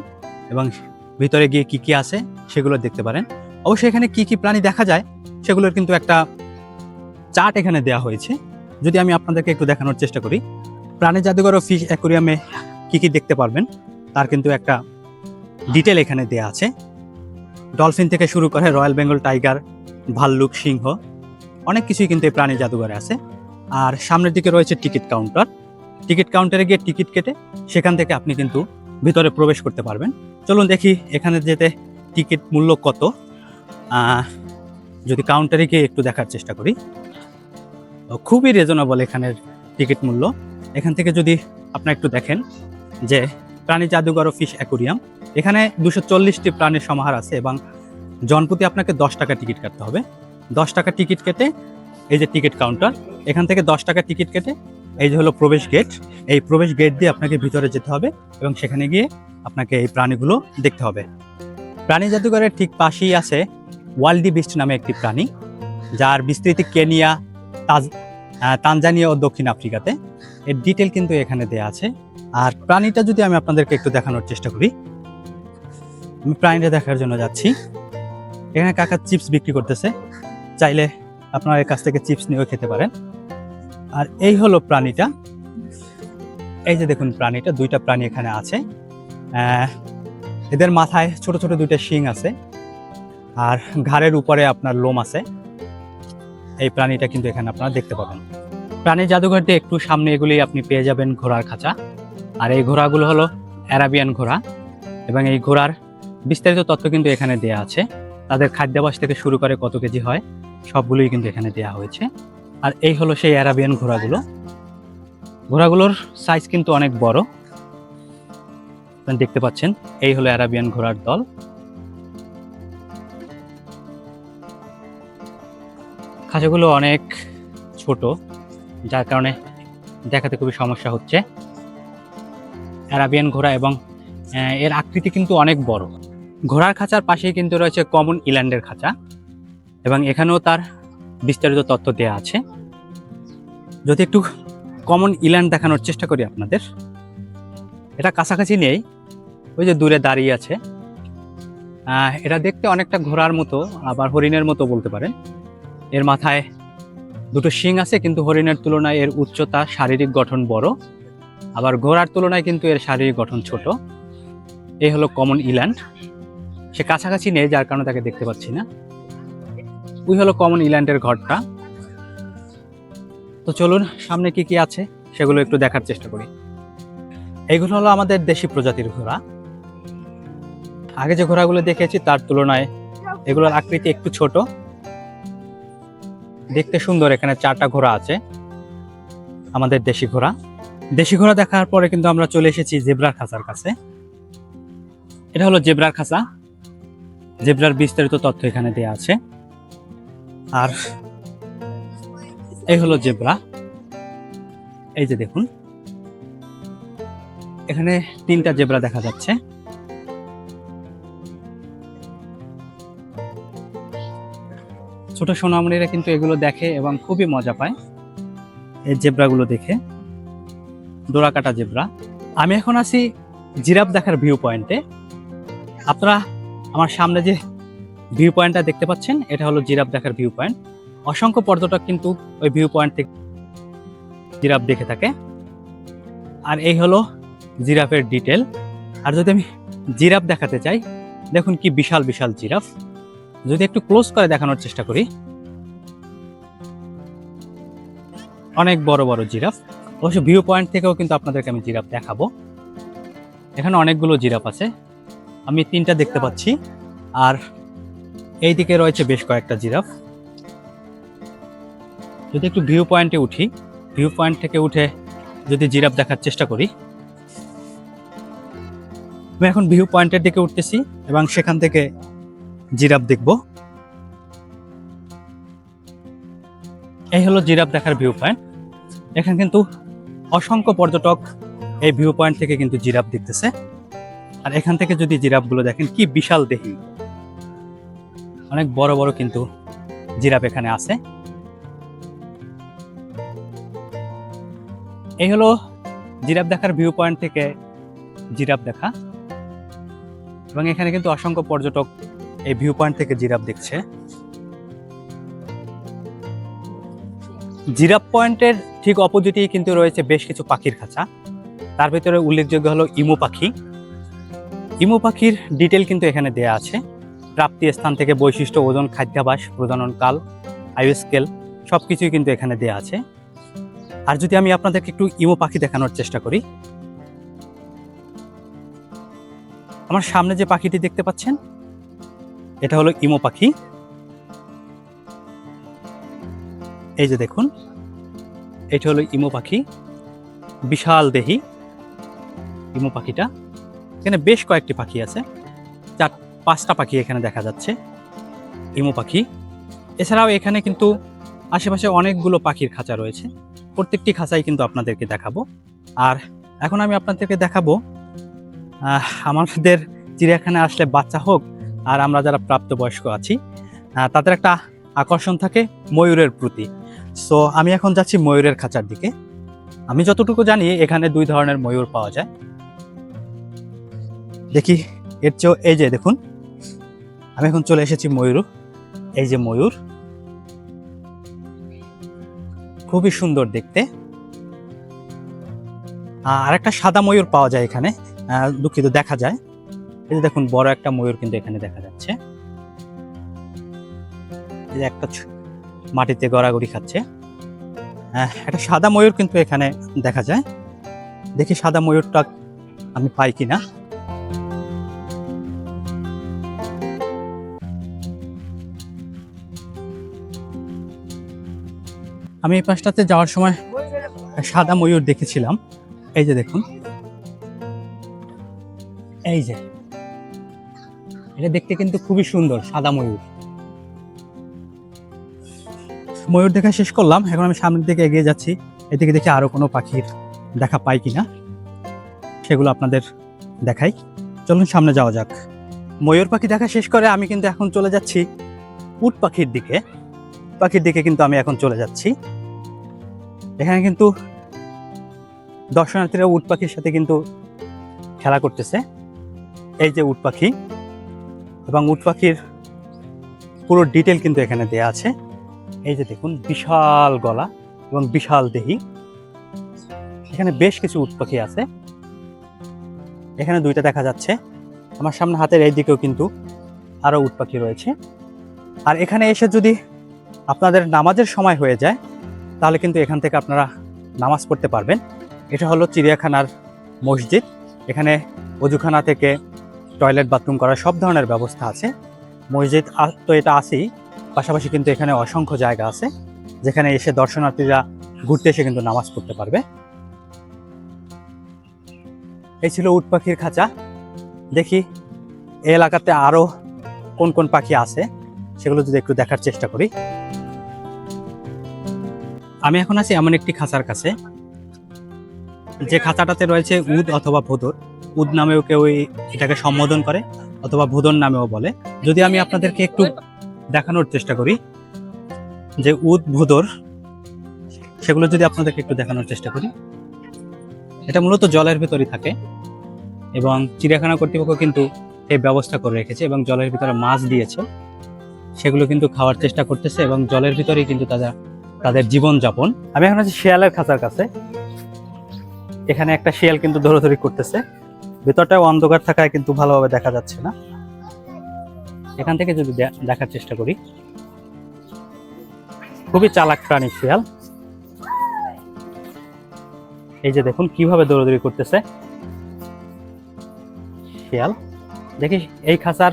এবং ভিতরে গিয়ে কি কি আছে সেগুলো দেখতে পারেন। অবশ্যই এখানে কি কি প্রাণী দেখা যায় সেগুলোর কিন্তু একটা চার্ট এখানে দেওয়া হয়েছে। যদি আমি আপনাদেরকে একটু দেখানোর চেষ্টা করি, প্রাণী জাদুঘর ও ফিশ অ্যাকোরিয়ামে কি কি দেখতে পারবেন তার কিন্তু একটা ডিটেল এখানে দেয়া আছে। ডলফিন থেকে শুরু করে রয়্যাল বেঙ্গল টাইগার, ভাল্লুক, সিংহ অনেক কিছুই কিন্তু এই প্রাণী জাদুঘরে আছে। আর সামনের দিকে রয়েছে টিকিট কাউন্টার। টিকিট কাউন্টারে গিয়ে টিকিট কেটে সেখান থেকে আপনি কিন্তু ভিতরে প্রবেশ করতে পারবেন। চলুন দেখি এখানে যেতে টিকিট মূল্য কত। যদি কাউন্টারে গিয়ে একটু দেখার চেষ্টা করি, খুবই রিজনেবল এখানের টিকিট মূল্য। এখান থেকে যদি আপনারা একটু দেখেন যে প্রাণী জাদুঘর ও ফিশ অ্যাকোরিয়াম। এখানে 240টি প্রাণীর সমাহার আছে এবং জনপ্রতি আপনাকে 10 টাকা টিকিট কাটতে হবে। 10 টাকা টিকিট কেটে এই যে টিকিট কাউন্টার, এখান থেকে 10 টাকা টিকিট কেটে এই যে হলো প্রবেশ গেট। এই প্রবেশ গেট দিয়ে আপনাকে ভিতরে যেতে হবে এবং সেখানে গিয়ে আপনাকে এই প্রাণীগুলো দেখতে হবে। প্রাণী জাদুঘরের ঠিক পাশেই আছে ওয়াল্ডি বিস্ট নামে একটি প্রাণী, যার বিস্তৃতি কেনিয়া, তানজানিয়া ও দক্ষিণ আফ্রিকাতে। এর ডিটেল কিন্তু এখানে দেয়া আছে। আর প্রাণীটা যদি আমি আপনাদেরকে একটু দেখানোর চেষ্টা করি, আমি প্রাণীটা দেখার জন্য যাচ্ছি। এখানে কাকা চিপস বিক্রি করতেছে, চাইলে আপনারা এর কাছ থেকে চিপস নিয়েও খেতে পারেন। আর এই হলো প্রাণীটা, এই যে দেখুন প্রাণীটা, দুইটা প্রাণী এখানে আছে। এদের মাথায় ছোট ছোট দুইটা শিং আছে আর ঘাড়ের উপরে আপনার লোম আছে। এই প্রাণীটা কিন্তু এখানে আপনারা দেখতে পাবেন। প্রাণী জাদুঘর দিয়ে একটু সামনে এগুলি আপনি পেয়ে যাবেন ঘোড়ার খাঁচা। আর এই ঘোড়াগুলো হলো অ্যারাবিয়ান ঘোড়া এবং এই ঘোড়ার বিস্তারিত তথ্য কিন্তু এখানে দেয়া আছে। তাদের খাদ্যাভ্যাস থেকে শুরু করে কত কেজি হয় সবগুলোই কিন্তু এখানে দেয়া হয়েছে। আর এই হলো সেই অ্যারাবিয়ান ঘোড়াগুলো। ঘোড়াগুলোর সাইজ কিন্তু অনেক বড়, দেখতে পাচ্ছেন। এই হলো অ্যারাবিয়ান ঘোড়ার দল। খাঁচাগুলো অনেক ছোট, যার কারণে দেখাতে খুবই সমস্যা হচ্ছে। অ্যারাবিয়ান ঘোড়া এবং এর আকৃতি কিন্তু অনেক বড়। ঘোড়ার খাঁচার পাশেই কিন্তু রয়েছে কমন ইল্যান্ডের খাঁচা এবং এখানেও তার বিস্তারিত তথ্য দেওয়া আছে। যদি একটু কমন ইল্যান্ড দেখানোর চেষ্টা করি আপনাদের, এটা কাছাকাছি নেই, ওই যে দূরে দাঁড়িয়ে আছে। এটা দেখতে অনেকটা ঘোড়ার মতো, আবার হরিণের মতো বলতে পারেন। এর মাথায় দুটো শিং আছে, কিন্তু হরিণের তুলনায় এর উচ্চতা, শারীরিক গঠন বড়, আবার ঘোড়ার তুলনায় কিন্তু এর শারীরিক গঠন ছোট। এই হলো কমন ইল্যান্ড। সে কাছাকাছি নেই, যার কারণে তাকে দেখতে পাচ্ছি না। ওই হলো কমন ইল্যান্ডের ঘরটা। তো চলুন সামনে কি কি আছে সেগুলো একটু দেখার চেষ্টা করি। এইগুলো হলো আমাদের দেশি প্রজাতির ঘোড়া। আগে যে ঘোড়াগুলো দেখেছি তার তুলনায় এগুলোর আকৃতি একটু ছোট, দেখতে সুন্দর। এখানে 4টা ঘোড়া আছে, আমাদের দেশি ঘোড়া। দেশি ঘোড়া দেখার পরে কিন্তু আমরা চলে এসেছি জেব্রার খাঁচার কাছে। এটা হলো জেব্রার খাঁচা। জেব্রার বিস্তারিত তথ্য এখানে দেয়া আছে। আর এই হলো জেব্রা, এই যে দেখুন এখানে 3টা জেব্রা দেখা যাচ্ছে। ছোট সোনামণিরা কিন্তু এগুলো দেখে এবং খুবই মজা পায় এই জেব্রাগুলো দেখে। ডোরা কাটা জেব্রা। আমি এখন আছি জিরাফ দেখার ভিউ পয়েন্টে। আপনারা আমার সামনে যে ভিউ পয়েন্টটা দেখতে পাচ্ছেন, এটা হলো জিরাফ দেখার ভিউ পয়েন্ট। অসংখ্য পর্যটক কিন্তু ওই ভিউ পয়েন্ট থেকে জিরাফ দেখে থাকে। আর এই হলো জিরাফের ডিটেল। আর যদি আমি জিরাফ দেখাতে চাই, দেখুন কি বিশাল বিশাল জিরাফ। যদি একটু ক্লোজ করে দেখানোর চেষ্টা করি, অনেক বড় বড় জিরাফ। অবশ্য ভিউ পয়েন্ট থেকেও কিন্তু আপনাদেরকে আমি জিরাফ দেখাবো। এখানে অনেকগুলো জিরাফ আছে, আমি 3টা দেখতে পাচ্ছি। আর এই দিকে রয়েছে বেশ কয়েকটা জিরাফ। যদি একটু ভিউ পয়েন্টে উঠি, ভিউ পয়েন্ট থেকে উঠে যদি জিরাফ দেখার চেষ্টা করি, আমি এখন ভিউ পয়েন্টের দিকে উঠতেছি এবং সেখান থেকে জিরাফ দেখব। এই হলো জিরাফ দেখার ভিউ পয়েন্ট। এখানে কিন্তু অসংখ্য পর্যটক এই ভিউ পয়েন্ট থেকে কিন্তু জিরাফ দেখতেছে। আর এখান থেকে যদি জিরাফগুলো দেখেন, কি বিশাল দেহি, অনেক বড় বড় কিন্তু জিরাফ এখানে আছে। এই হলো জিরাফ দেখার ভিউ পয়েন্ট থেকে জিরাফ দেখা, এবং এখানে কিন্তু অসংখ্য পর্যটক এই ভিউ পয়েন্ট থেকে জিরাফ দেখছে। জিরাফ পয়েন্টের ঠিক অপোজিটেই কিন্তু রয়েছে বেশ কিছু পাখির খাঁচা। তার ভিতরে উল্লেখযোগ্য হলো ইমু পাখি। ইমু পাখির ডিটেল কিন্তু এখানে দেয়া আছে। প্রাপ্তি স্থান থেকে বৈশিষ্ট্য, ওজন, খাদ্যাভ্যাস, প্রজনন কাল, আয়ু স্কেল সবকিছুই কিন্তু এখানে দেয়া আছে। আর যদি আমি আপনাদেরকে একটু ইমু পাখি দেখানোর চেষ্টা করি, আমার সামনে যে পাখিটি দেখতে পাচ্ছেন, এটা হলো ইমু পাখি। এই যে দেখুন, এটা হলো ইমু পাখি, বিশাল দেহি ইমু পাখিটা। এখানে বেশ কয়েকটি পাখি আছে, 4-5টা পাখি এখানে দেখা যাচ্ছে, ইমু পাখি। এছাড়াও এখানে কিন্তু আশেপাশে অনেকগুলো পাখির খাঁচা রয়েছে, প্রত্যেকটি খাঁচাই কিন্তু আপনাদেরকে দেখাবো। আর এখন আমি আপনাদেরকে দেখাবো আমাদের চিড়িয়াখানায় আসলে বাচ্চা হোক আর আমরা যারা প্রাপ্তবয়স্ক আছি তাদের একটা আকর্ষণ থাকে ময়ূরের প্রতি। সো আমি এখন যাচ্ছি ময়ূরের খাঁচার দিকে। আমি যতটুকু জানি এখানে 2 ধরনের ময়ূর পাওয়া যায়। দেখি এর চেয়েও, এই যে দেখুন আমি এখন চলে এসেছি ময়ূর। এই যে ময়ূর, খুবই সুন্দর দেখতে। আর একটা সাদা ময়ূর পাওয়া যায় এখানে, দুঃখিত, দেখা যায়। এই যে দেখুন বড় একটা ময়ূর কিন্তু এখানে দেখা যাচ্ছে। এই যে একটা মাটিতে গড়াগড়ি খাচ্ছে। একটা সাদা ময়ূর কিন্তু এখানে দেখা যায়। দেখি সাদা ময়ূরটা আমি পাই কিনা। আমি এই পাশটাতে যাওয়ার সময় সাদা ময়ূর দেখেছিলাম। এই যে দেখুন, এই যে এটা দেখতে কিন্তু খুবই সুন্দর, সাদা ময়ূর। ময়ূর দেখা শেষ করলাম, এখন আমি সামনের দিকে এগিয়ে যাচ্ছি। এদিকে দেখি আরো কোনো পাখির দেখা পাই কিনা, সেগুলো আপনাদের দেখাই। চলুন সামনে যাওয়া যাক। ময়ূর পাখি দেখা শেষ করে আমি কিন্তু এখন চলে যাচ্ছি উট পাখির দিকে। কিন্তু আমি এখন চলে যাচ্ছি। এখানে কিন্তু দর্শনার্থীরা উট পাখির সাথে কিন্তু খেলা করতেছে। এই যে উট পাখি, এবং উট পাখির পুরো ডিটেল কিন্তু এখানে দেয়া আছে। এই যে দেখুন, বিশাল গলা এবং বিশাল দেহি। এখানে বেশ কিছু উট পাখি আছে, এখানে 2টা দেখা যাচ্ছে। আমার সামনে হাতের এই দিকেও কিন্তু আরো উট পাখি রয়েছে। আর এখানে এসে যদি আপনাদের নামাজের সময় হয়ে যায় তাহলে কিন্তু এখান থেকে আপনারা নামাজ পড়তে পারবেন। এটা হলো চিড়িয়াখানার মসজিদ। এখানে ওযুখানা থেকে টয়লেট বাথরুম করার সব ধরনের ব্যবস্থা আছে। মসজিদ তো এটা আছেই, পাশাপাশি কিন্তু এখানে অসংখ্য জায়গা আছে যেখানে এসে দর্শনার্থীরা ঘুরতে এসে কিন্তু নামাজ পড়তে পারবে। এই ছিল উট পাখির খাঁচা। দেখি এই এলাকাতে আরো কোন কোন পাখি আছে সেগুলো যদি একটু দেখার চেষ্টা করি। আমি এখন আছি এমন একটি খাঁচার কাছে, যে খাঁচাটাতে রয়েছে উদ অথবা ভোদর। উদ নামেও কেউ এটাকে সম্বোধন করে, অথবা ভোদর নামেও বলে। যদি আমি আপনাদেরকে একটু দেখানোর চেষ্টা করি যে উদ ভোদর, সেগুলো যদি আপনাদেরকে একটু দেখানোর চেষ্টা করি। এটা মূলত জলের ভেতরই থাকে এবং চিড়িয়াখানা কর্তৃপক্ষ কিন্তু এই ব্যবস্থা করে রেখেছে এবং জলের ভিতরে মাছ দিয়েছে, সেগুলো কিন্তু খাওয়ার চেষ্টা করতেছে এবং জলের ভিতরেই কিন্তু তাদের জীবন যাপন। আমি এখন আছি শিয়ালের খাঁচার কাছে। এখানে একটা শিয়াল কিন্তু দৌড়াদৌড়ি করতেছে, ভেতরটাও অন্ধকার থাকায় কিন্তু ভালোভাবে দেখা যাচ্ছে না। এখান থেকে যদি দেখার চেষ্টা করি, খুবই চালাক প্রাণী শিয়াল। এই যে দেখুন কিভাবে দৌড়াদৌড়ি করতেছে শিয়াল। দেখি এই খাঁচার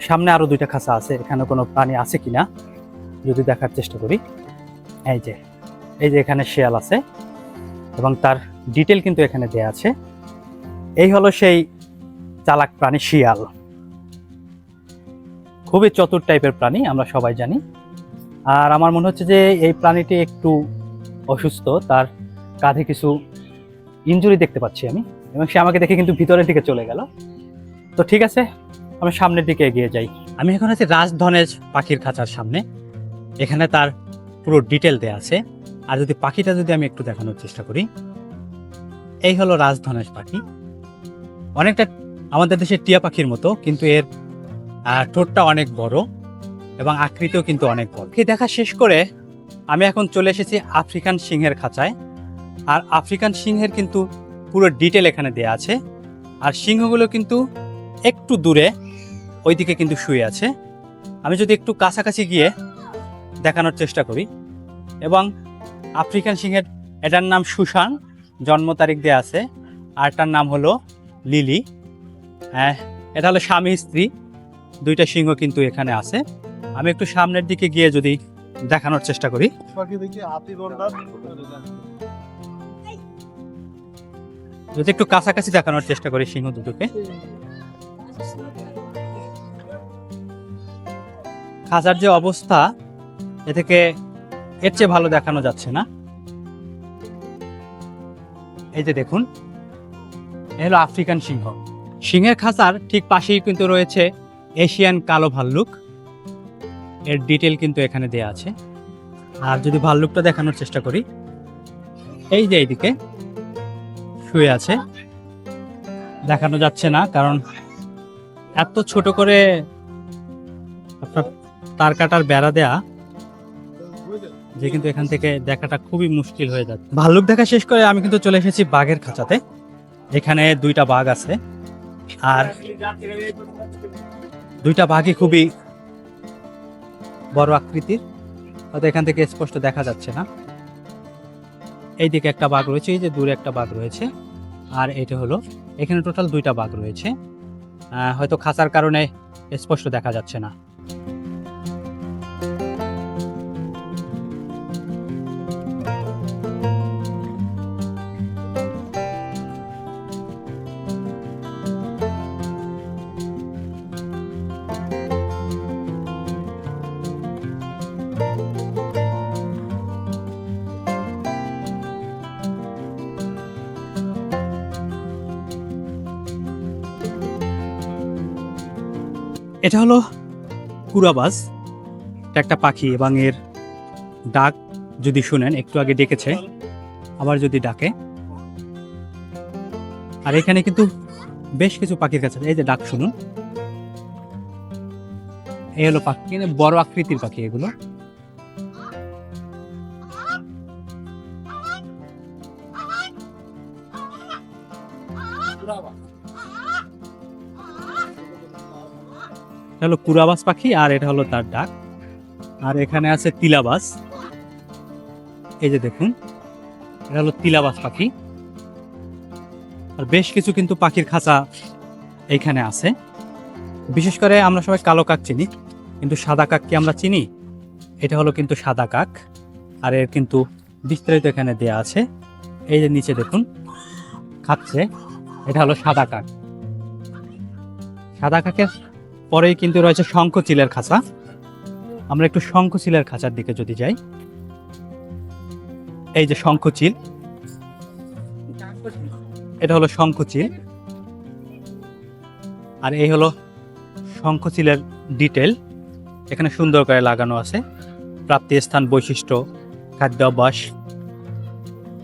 সামনে আরো 2টা খাঁচা আছে, এখানে কোনো প্রাণী আছে কিনা যদি দেখার চেষ্টা করি। এই যে এখানে শিয়াল আছে এবং তার ডিটেল কিন্তু এখানে দেয়া আছে। এই হলো সেই চালাক প্রাণী শিয়াল। খুবই চতুর টাইপের প্রাণী, আমরা সবাই জানি। আর আমার মনে হচ্ছে যে এই প্রাণীটি একটু অসুস্থ, তার কাঁধে কিছু ইনজুরি দেখতে পাচ্ছি আমি, এবং সে আমাকে দেখে কিন্তু ভিতরের দিকে চলে গেল। তো ঠিক আছে, আমি সামনের দিকে এগিয়ে যাই। আমি এখন আছি রাজধনেজ পাখির খাঁচার সামনে। এখানে তার পুরো ডিটেল দেয়া আছে। আর যদি পাখিটা যদি আমি একটু দেখানোর চেষ্টা করি, এই হলো রাজধনেজ পাখি। অনেকটা আমাদের দেশের টিয়া পাখির মতো, কিন্তু এর ঠোঁটটা অনেক বড় এবং আকৃতিও কিন্তু অনেক বড়। দেখা শেষ করে আমি এখন চলে এসেছি আফ্রিকান সিংহের খাঁচায়। আর আফ্রিকান সিংহের কিন্তু পুরো ডিটেল এখানে দেয়া আছে। আর সিংহগুলো কিন্তু একটু দূরে ওইদিকে কিন্তু শুয়ে আছে। আমি যদি একটু কাছাকাছি গিয়ে দেখানোর চেষ্টা করি, এবং আফ্রিকান সিংহের এটার নাম সুশান, জন্ম তারিখ দেয়া আছে, আর এটার নাম হলো লিলি। এটা হলো স্বামী স্ত্রী, 2টা সিংহ কিন্তু এখানে আছে। আমি একটু সামনের দিকে গিয়ে যদি দেখানোর চেষ্টা করি, যদি একটু কাছাকাছি দেখানোর চেষ্টা করি সিংহ দুটোকে, খাঁচার যে অবস্থা এ থেকে এর চেয়ে ভালো দেখানো যাচ্ছে না। এই যে দেখুন, এ হলো আফ্রিকান সিংহ। সিংহের খাঁচার ঠিক পাশেই কিন্তু রয়েছে এশিয়ান কালো ভাল্লুক, এর ডিটেল কিন্তু এখানে দেয়া আছে। আর যদি ভাল্লুকটা দেখানোর চেষ্টা করি, এই যে এইদিকে শুয়ে আছে, দেখানো যাচ্ছে না কারণ এত ছোট করে আপনার তার কাটার বেড়া দেয়া যে কিন্তু এখান থেকে দেখাটা খুবই মুশকিল হয়ে যাচ্ছে। ভাল্লুক দেখা শেষ করে আমি কিন্তু চলে এসেছি বাঘের খাঁচাতে। এখানে দুইটা বাঘ আছে, আর দুইটা বাঘই খুবই বড় আকৃতির, হয়তো এখান থেকে স্পষ্ট দেখা যাচ্ছে না। এইদিকে একটা বাঘ রয়েছে, এই যে দূরে একটা বাঘ রয়েছে, আর এটা হলো এখানে টোটাল দুইটা বাঘ রয়েছে। হয়তো খাঁচার কারণে স্পষ্ট দেখা যাচ্ছে না। এটা হলো কুরাবাজ, এটা একটা পাখি এবং এর ডাক যদি শুনেন, একটু আগে ডেকেছে, আবার যদি ডাকে। আর এখানে কিন্তু বেশ কিছু পাখির কাছে, এই যে ডাক শুনুন, এই হলো পাখি, বড় আকৃতির পাখি এগুলো। এটা হলো কুরাবাজ পাখি, আর এটা হলো তার ডাক। আর এখানে আছে তিলাবাজ, এই যে দেখুন, এটা হলো তিলাবাজ পাখি। আর বেশ কিছু কিন্তু পাখির খাঁচা এইখানে আছে। বিশেষ করে আমরা সবাই কালো কাক চিনি, কিন্তু সাদা কাককে আমরা চিনি। এটা হলো কিন্তু সাদা কাক, আর এর কিন্তু বিস্তারিত এখানে দেয়া আছে। এই যে নিচে দেখুন খাচ্ছে, এটা হলো সাদা কাক। সাদা কাকের পরেই কিন্তু রয়েছে শঙ্খচিলের খাঁচা। আমরা একটু শঙ্খচিলের খাঁচার দিকে যদি যাই, এই যে শঙ্খচিল, এটা হলো শঙ্খচিল। আর এই হলো শঙ্খচিলের ডিটেল, এখানে সুন্দর করে লাগানো আছে প্রাপ্তি স্থান, বৈশিষ্ট্য, খাদ্যাভ্যাস,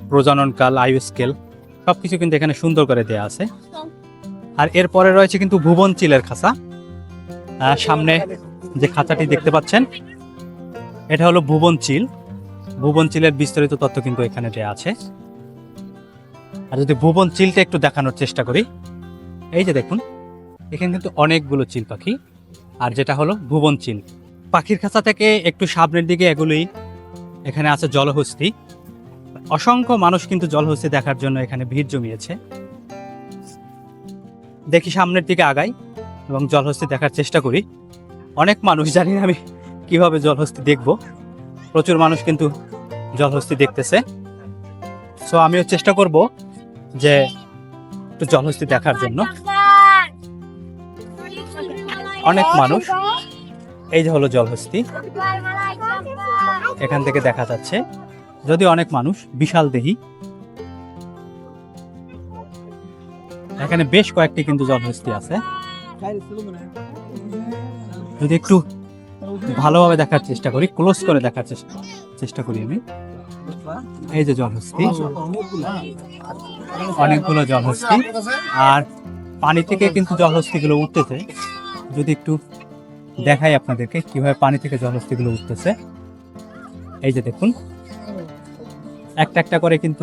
প্রজননকাল, আয়ু স্কেল, সবকিছু কিন্তু এখানে সুন্দর করে দেয়া আছে। আর এরপরে রয়েছে কিন্তু ভুবন চিলের খাঁচা। সামনে যে খাঁচাটি দেখতে পাচ্ছেন, এটা হলো ভুবন চিল। ভুবন চিলের বিস্তারিত তথ্য কিন্তু এখানে দেয়া আছে। আর যদি ভুবন চিলটা একটু দেখানোর চেষ্টা করি, এই যে দেখুন, এখানে কিন্তু অনেকগুলো চিল পাখি। আর যেটা হলো ভুবন চিল। পাখির খাঁচা থেকে একটু সামনের দিকে এগুলোই, এখানে আছে জলহস্তী। অসংখ্য মানুষ কিন্তু জলহস্তী দেখার জন্য এখানে ভিড় জমিয়েছে। দেখি সামনের দিকে আগাই এবং জলহস্তী দেখার চেষ্টা করি। অনেক মানুষ, জানি না আমি কিভাবে জলহস্তী দেখব, প্রচুর মানুষ কিন্তু জলহস্তী দেখতেছে। সো আমিও চেষ্টা করব যে একটু জলহস্তী দেখার জন্য। অনেক মানুষ, এই যে হলো জলহস্তী, এখান থেকে দেখা যাচ্ছে। যদি অনেক মানুষ, বিশাল দেহি, এখানে বেশ কয়েকটি কিন্তু জলহস্তী আছে। যদি একটু ভালোভাবে দেখার চেষ্টা করি, ক্লোজ করে দেখার চেষ্টা করি আমি, এই যে জলহস্তী, অনেকগুলো জলহস্তী। আর পানি থেকে কিন্তু জলহস্তিগুলো উঠতেছে। যদি একটু দেখাই আপনাদেরকে কিভাবে পানি থেকে জলহস্তিগুলো উঠতেছে, এই যে দেখুন, একটা একটা করে কিন্তু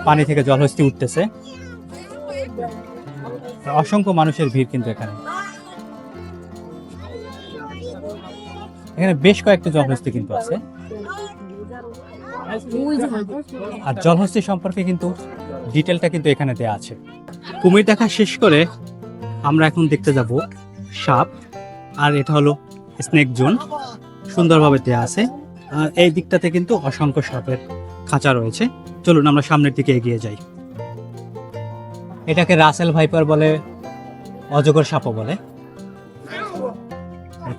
পানি থেকে জলহস্তি উঠতেছে। অসংখ্য মানুষের ভিড় কিন্তু এখানে। এখানে বেশ কয়েকটি জলহস্তি কিন্তু আছে। আর জলহস্তি সম্পর্কে কিন্তু ডিটেলটা কিন্তু এখানে দেয়া আছে। কুমির দেখা শেষ করে আমরা এখন দেখতে যাব সাপ। আর এটা হলো স্নেক জোন, সুন্দরভাবে দেয়া আছে। আর এই দিকটাতে কিন্তু অসংখ্য সাপের খাঁচা রয়েছে। চলুন আমরা সামনের দিকে এগিয়ে যাই। এটাকে রাসেল ভাইপার বলে, অজগর সাপও বলে,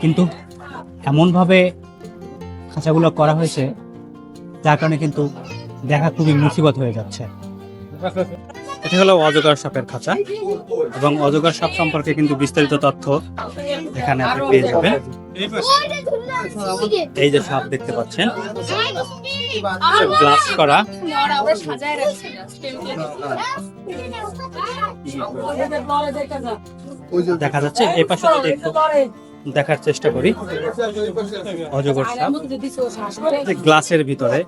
কিন্তু এমনভাবে খাঁচাগুলো করা হয়েছে যার কারণে কিন্তু দেখা খুবই মুসিবত হয়ে যাচ্ছে। এটা হলো অজগর সাপের খাঁচা, এবং অজগর সাপ সম্পর্কে কিন্তু বিস্তারিত তথ্য এখানে আপনি পেয়ে যাবেন। এই যে সাপ দেখতে পাচ্ছেন, গ্লাস করা, দেখা যাচ্ছে। এই পাশে যদি একটু দেখার চেষ্টা করি, অজগর সাপ গ্লাসের ভিতরে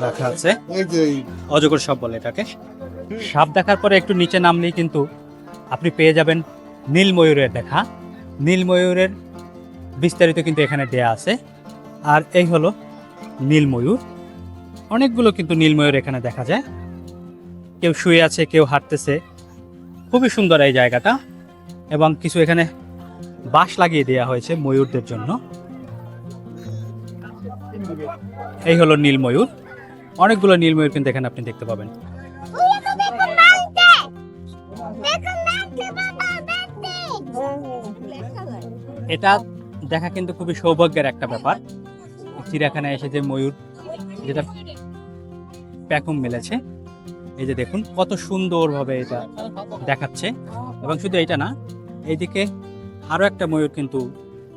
রাখা আছে, অজগর সাপ বলে এটাকে। সাপ দেখার পরে একটু নিচে নামলেই কিন্তু আপনি পেয়ে যাবেন নীল ময়ূরের দেখা। নীল ময়ূরের বিস্তারিত কিন্তু এখানে দেয়া আছে। আর এই হলো নীল ময়ূর, অনেকগুলো কিন্তু নীল ময়ূর এখানে দেখা যায়। কেউ শুয়ে আছে, কেউ হাঁটতেছে, খুবই সুন্দর এই জায়গাটা। এবং কিছু এখানে বাঁশ লাগিয়ে দেওয়া হয়েছে ময়ূরদের জন্য। এই হলো নীল ময়ূর, অনেকগুলো নীল ময়ূর কিন্তু এখানে আপনি দেখতে পাবেন। এটা দেখা কিন্তু খুবই সৌভাগ্যের একটা ব্যাপার, চিড়িয়াখানায় এসে যে ময়ূর যেটা পেখম মেলেছে, এই যে দেখুন কত সুন্দরভাবে এটা দেখাচ্ছে। এবং শুধু এটা না, এইদিকে আরো একটা ময়ূর কিন্তু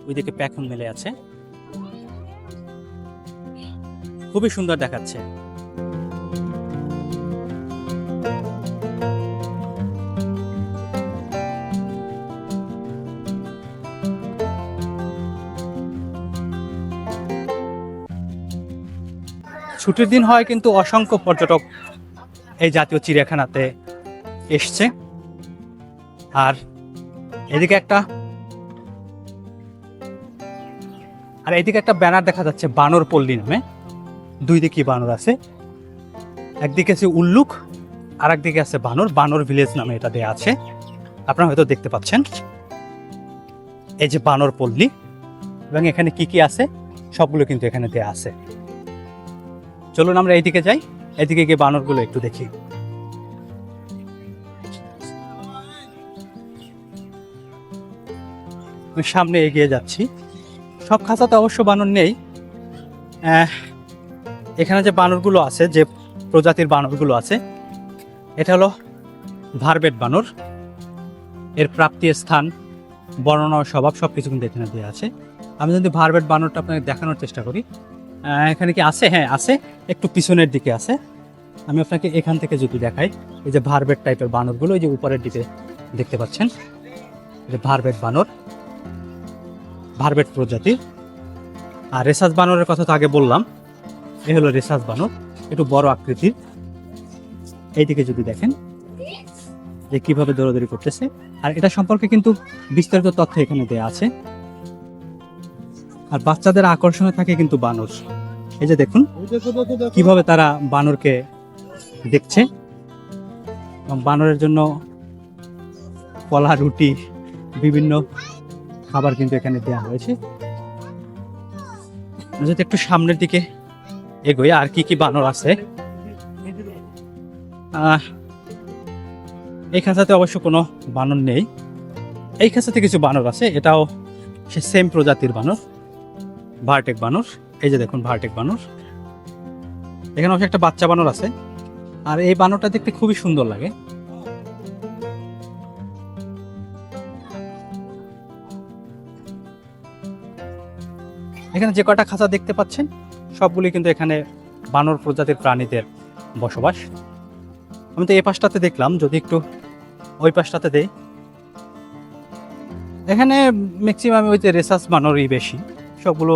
ওইদিকে পেখম মেলে আছে, খুবই সুন্দর দেখাচ্ছে। ছুটির দিন হয় কিন্তু অসংখ্য পর্যটক এই জাতীয় চিড়িয়াখানাতে এসছে। আর এদিকে একটা ব্যানার দেখা যাচ্ছে বানর পল্লী নামে। দুই দিকে বানর আছে, একদিকে আছে উল্লুক, আর একদিকে আছে বানর। বানর ভিলেজ নামে এটা দেয়া আছে, আপনারা হয়তো দেখতে পাচ্ছেন। এই যে বানর পল্লী, এবং এখানে কি কি আছে সবগুলো কিন্তু এখানে দেয়া আছে। চলুন আমরা এইদিকে যাই, এদিকে গিয়ে বানরগুলো একটু দেখি। সামনে এগিয়ে যাচ্ছি। সব খাঁচাতে অবশ্য বানর নেই। এখানে যে বানরগুলো আছে, যে প্রজাতির বানরগুলো আছে, এটা হলো ভারবেট বানর। এর প্রাপ্তি স্থান, বর্ণনা, স্বভাব সবকিছু কিন্তু এখানে দেওয়া আছে। আমি যদি ভারবেট বানরটা আপনাকে দেখানোর চেষ্টা করি, এখানে কি আছে? হ্যাঁ আছে, একটু পিছনের দিকে আছে। আমি আপনাকে এখান থেকে যদি দেখাই, এই যে ভারবেট টাইপের বানরগুলো এই যে উপরের দিকে দেখতে পাচ্ছেন, যে ভারবেট বানর, ভারবেট প্রজাতির। আর রেসাস বানরের কথা তো আগে বললাম, এ হলো রেসাস বানর, একটু বড় আকৃতির। এইদিকে যদি দেখেন যে কিভাবে দৌড়াদৌড়ি করতেছে, আর এটা সম্পর্কে কিন্তু বিস্তারিত তথ্য এখানে দেয়া আছে। আর বাচ্চাদের আকর্ষণে থাকে কিন্তু বানর। এই যে দেখুন কিভাবে তারা বানরকে দেখছে, এবং বানরের জন্য কলা, রুটি, বিভিন্ন খাবার কিন্তু এখানে দেওয়া হয়েছে। যদি একটু সামনের দিকে এগোই, আর কি কি বানর আছে। এই খাঁচাতে অবশ্য কোনো বানর নেই, এই খাঁচাতে কিছু বানর আছে, এটাও সে সেম প্রজাতির বানর, ভার্টেক বানর। এই যে দেখুন ভার্টেক বানর, এখানে অবশ্য একটা বাচ্চা বানর আছে। আর এই বানরটা দেখতে খুবই সুন্দর লাগে। এখানে যে কটা খাঁচা দেখতে পাচ্ছেন সবগুলি কিন্তু এখানে বানর প্রজাতির প্রাণীদের বসবাস। আমি তো এই পাশটাতে দেখলাম, যদি একটু ওই পাশটাতে দেই, এখানে ম্যাক্সিমাম ওই যে রেসাস বানরই বেশি। সবগুলো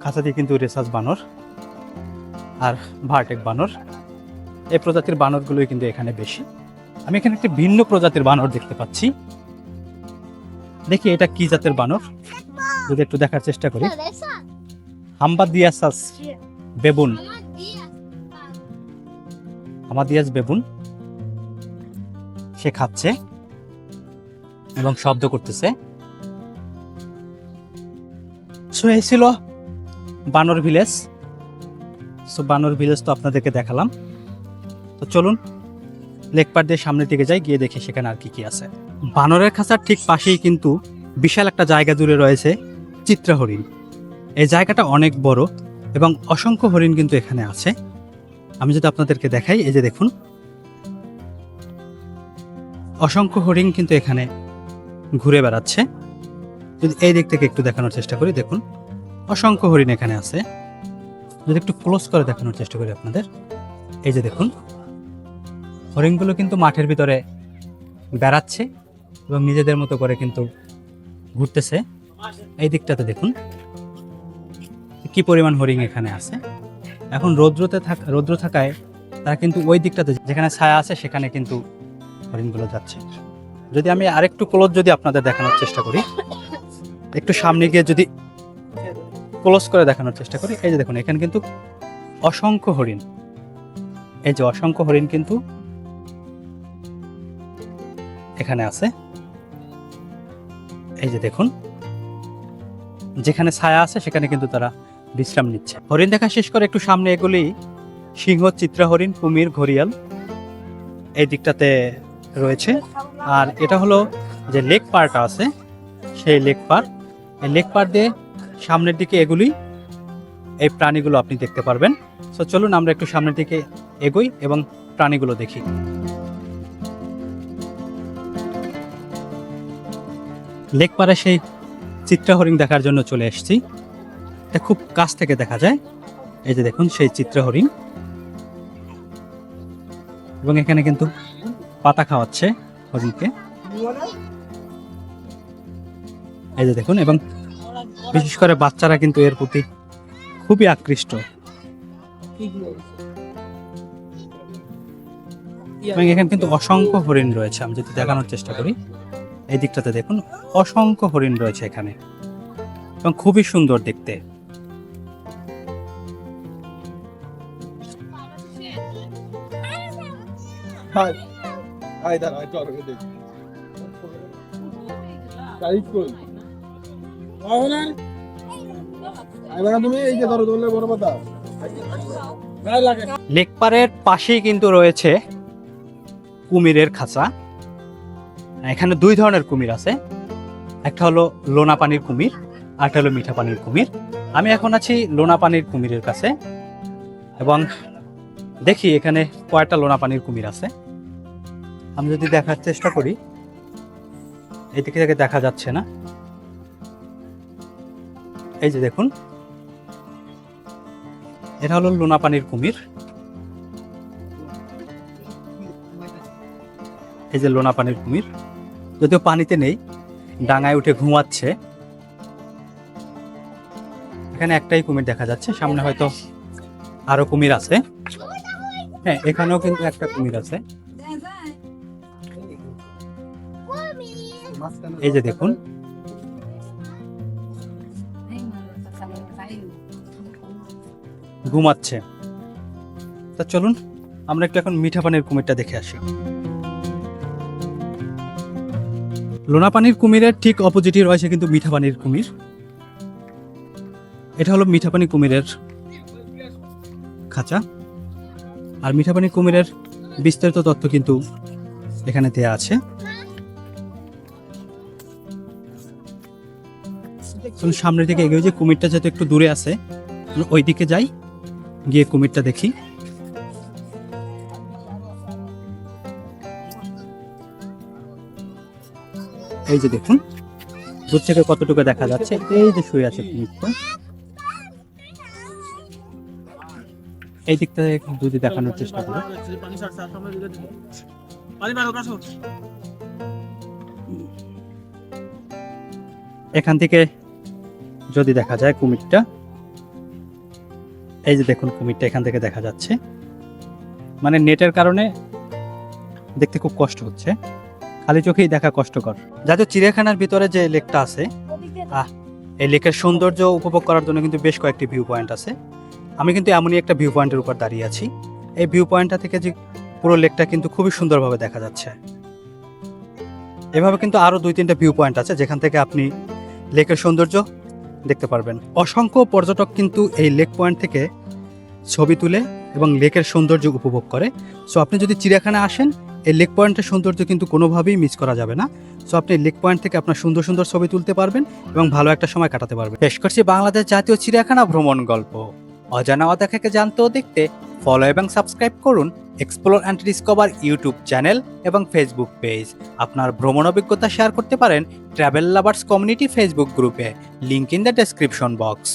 খাঁচাতে কিন্তু রেসাস বানর আর ভার্টেক বানর, এই প্রজাতির বানরগুলোই কিন্তু এখানে বেশি। আমি এখানে একটি ভিন্ন প্রজাতির বানর দেখতে পাচ্ছি। দেখি এটা কি জাতের বানর, যদি একটু দেখার চেষ্টা করি। হাম্বাদিয়াসাস বেবুন, হামাদিয়াস বেবুন। সে খাচ্ছে এবং শব্দ করতেছে। সো এই ছিল বানর ভিলেজ। সো বানর ভিলেজ তো আপনাদেরকে দেখালাম। তো চলুন লেক পার দিয়ে সামনের দিকে যাই, গিয়ে দেখি সেখানে আর কি কি আছে। বানরের খাঁচার ঠিক পাশেই কিন্তু বিশাল একটা জায়গা জুড়ে রয়েছে চিত্রা হরিণ। এই জায়গাটা অনেক বড় এবং অসংখ্য হরিণ কিন্তু এখানে আছে। আমি যদি আপনাদেরকে দেখাই, এই যে দেখুন, অসংখ্য হরিণ কিন্তু এখানে ঘুরে বেড়াচ্ছে। যদি এই দিক থেকে একটু দেখানোর চেষ্টা করি, দেখুন অসংখ্য হরিণ এখানে আছে। যদি একটু ক্লোজ করে দেখানোর চেষ্টা করি আপনাদের, এই যে দেখুন, হরিণগুলো কিন্তু মাঠের ভিতরে বেড়াচ্ছে এবং নিজেদের মতো করে কিন্তু ঘুরতেছে। এই দিকটাতে দেখুন কি পরিমাণ হরিণ এখানে আছে। এখন রৌদ্র থাকায় তারা কিন্তু ওই দিকটাতে যেখানে ছায়া আছে সেখানে কিন্তু হরিণগুলো যাচ্ছে। যদি আমি আরেকটু ক্লোজ যদি আপনাদের দেখানোর চেষ্টা করি, একটু সামনে গিয়ে যদি ক্লোজ করে দেখানোর চেষ্টা করি, এই যে দেখুন এখানে কিন্তু অসংখ্য হরিণ, এই যে অসংখ্য হরিণ কিন্তু এখানে আছে। এই যে দেখুন, যেখানে ছায়া আছে সেখানে কিন্তু তারা বিশ্রাম নিচ্ছে। হরিণ দেখা শেষ করে একটু সামনে এগুলি সিংহ, চিত্রা হরিণ, কুমির, ঘড়িয়াল এই দিকটাতে রয়েছে। আর এটা হলো যে লেক পারটা আছে, সেই লেক পার। এই লেক পার দিয়ে সামনের দিকে এগুলি এই প্রাণীগুলো আপনি দেখতে পারবেন। সো চলুন আমরা একটু সামনের দিকে এগোই এবং প্রাণীগুলো দেখি। লেক পারে সেই চিত্রা হরিণ দেখার জন্য চলে এসেছি। এটা খুব কাছ থেকে দেখা যায়। এই যে দেখুন সেই চিত্রা হরিণ, এবং এখানে কিন্তু পাতা খাওয়াচ্ছে হরিণকে। এই যে দেখুন, এবং বিশেষ করে বাচ্চারা কিন্তু এর প্রতি খুবই আকৃষ্ট। এবং এখানে কিন্তু অসংখ্য হরিণ রয়েছে। আমি যদি দেখানোর চেষ্টা করি, এই দিকটাতে দেখুন অসংখ্য হরিণ রয়েছে এখানে এবং খুবই সুন্দর দেখতে। লেকপারের পাশেই কিন্তু রয়েছে কুমিরের খাঁচা। এখানে দুই ধরনের কুমির আছে, একটা হলো লোনা পানির কুমির, আর একটা হলো মিঠা পানির কুমির। আমি এখন আছি লোনা পানির কুমিরের কাছে এবং দেখি এখানে কয়টা লোনা পানির কুমির আছে। আমি যদি দেখার চেষ্টা করি, এদিক থেকে দেখা যাচ্ছে না। এই যে দেখুন, এটা হলো লোনা পানির কুমির। এই যে লোনা পানির কুমির, যদিও পানিতে নেই, ডাঙায় উঠে ঘুমাচ্ছে। এখানে একটাই কুমির দেখা যাচ্ছে, সামনে হয়তো আরো কুমির আছে। হ্যাঁ, এখানেও কিন্তু একটা কুমির আছে। এই যে দেখুন, ঘুমাচ্ছে। তা চলুন আমরা একটু এখন মিঠা পানির কুমিরটা দেখে আসি। লোনা পানির কুমিরের ঠিক অপোজিটই রয়েছে কিন্তু মিঠা পানির কুমির। এটা হলো মিঠা পানি কুমিরের খাঁচা। আর মিঠা পানি কুমিরের বিস্তারিত তথ্য কিন্তু এখানে দেয়া আছে। সামনের দিকে এগিয়ে যে কুমিরটা যেহেতু একটু দূরে আছে, ওই দিকে যাই, গিয়ে কুমিরটা দেখি। এই যে দেখুন, দূর থেকে কতটুকু দেখা যাচ্ছে। এই যে শুয়ে আছে কুমিরটা, এই দিকটা যদি দেখানোর চেষ্টা করি, এখান থেকে যদি দেখা যায় কুমিরটা, এই যে দেখুন কুমিরটা এখান থেকে দেখা যাচ্ছে। মানে নেটের কারণে দেখতে খুব কষ্ট হচ্ছে, খালি চোখেই দেখা কষ্টকর। জাতীয় চিড়িয়াখানার ভিতরে যে লেকটা আছে, এই লেকের সৌন্দর্য উপভোগ করার জন্য কিন্তু বেশ কয়েকটি ভিউ পয়েন্ট আছে। আমি কিন্তু এমনই একটা ভিউ পয়েন্টের উপর দাঁড়িয়ে আছি। এই ভিউ পয়েন্টটা থেকে যে পুরো লেকটা কিন্তু খুবই সুন্দরভাবে দেখা যাচ্ছে। এভাবে কিন্তু আরো 2-3টা ভিউ পয়েন্ট আছে যেখান থেকে আপনি লেকের সৌন্দর্য দেখতে পারবেন। অসংখ্য পর্যটক কিন্তু এই লেক পয়েন্ট থেকে ছবি তুলে এবং লেকের সৌন্দর্য উপভোগ করে। সো আপনি যদি চিড়িয়াখানা আসেন, এই লেক পয়েন্টের সৌন্দর্য কিন্তু কোনোভাবেই মিস করা যাবে না। সো আপনি লেক পয়েন্ট থেকে আপনার সুন্দর সুন্দর ছবি তুলতে পারবেন এবং ভালো একটা সময় কাটাতে পারবেন। পেশ করছি বাংলাদেশ জাতীয় চিড়িয়াখানা ভ্রমণ গল্প। অজানা অদেখাকে জানতে ও দেখতে ফলো এবং সাবস্ক্রাইব করুন explore and discover YouTube channel এবং ফেসবুক পেজ। আপনার ভ্রমণ অভিজ্ঞতা শেয়ার করতে পারেন ট্রাভেল লাভার্স কমিউনিটি ফেসবুক গ্রুপে, link in the description box.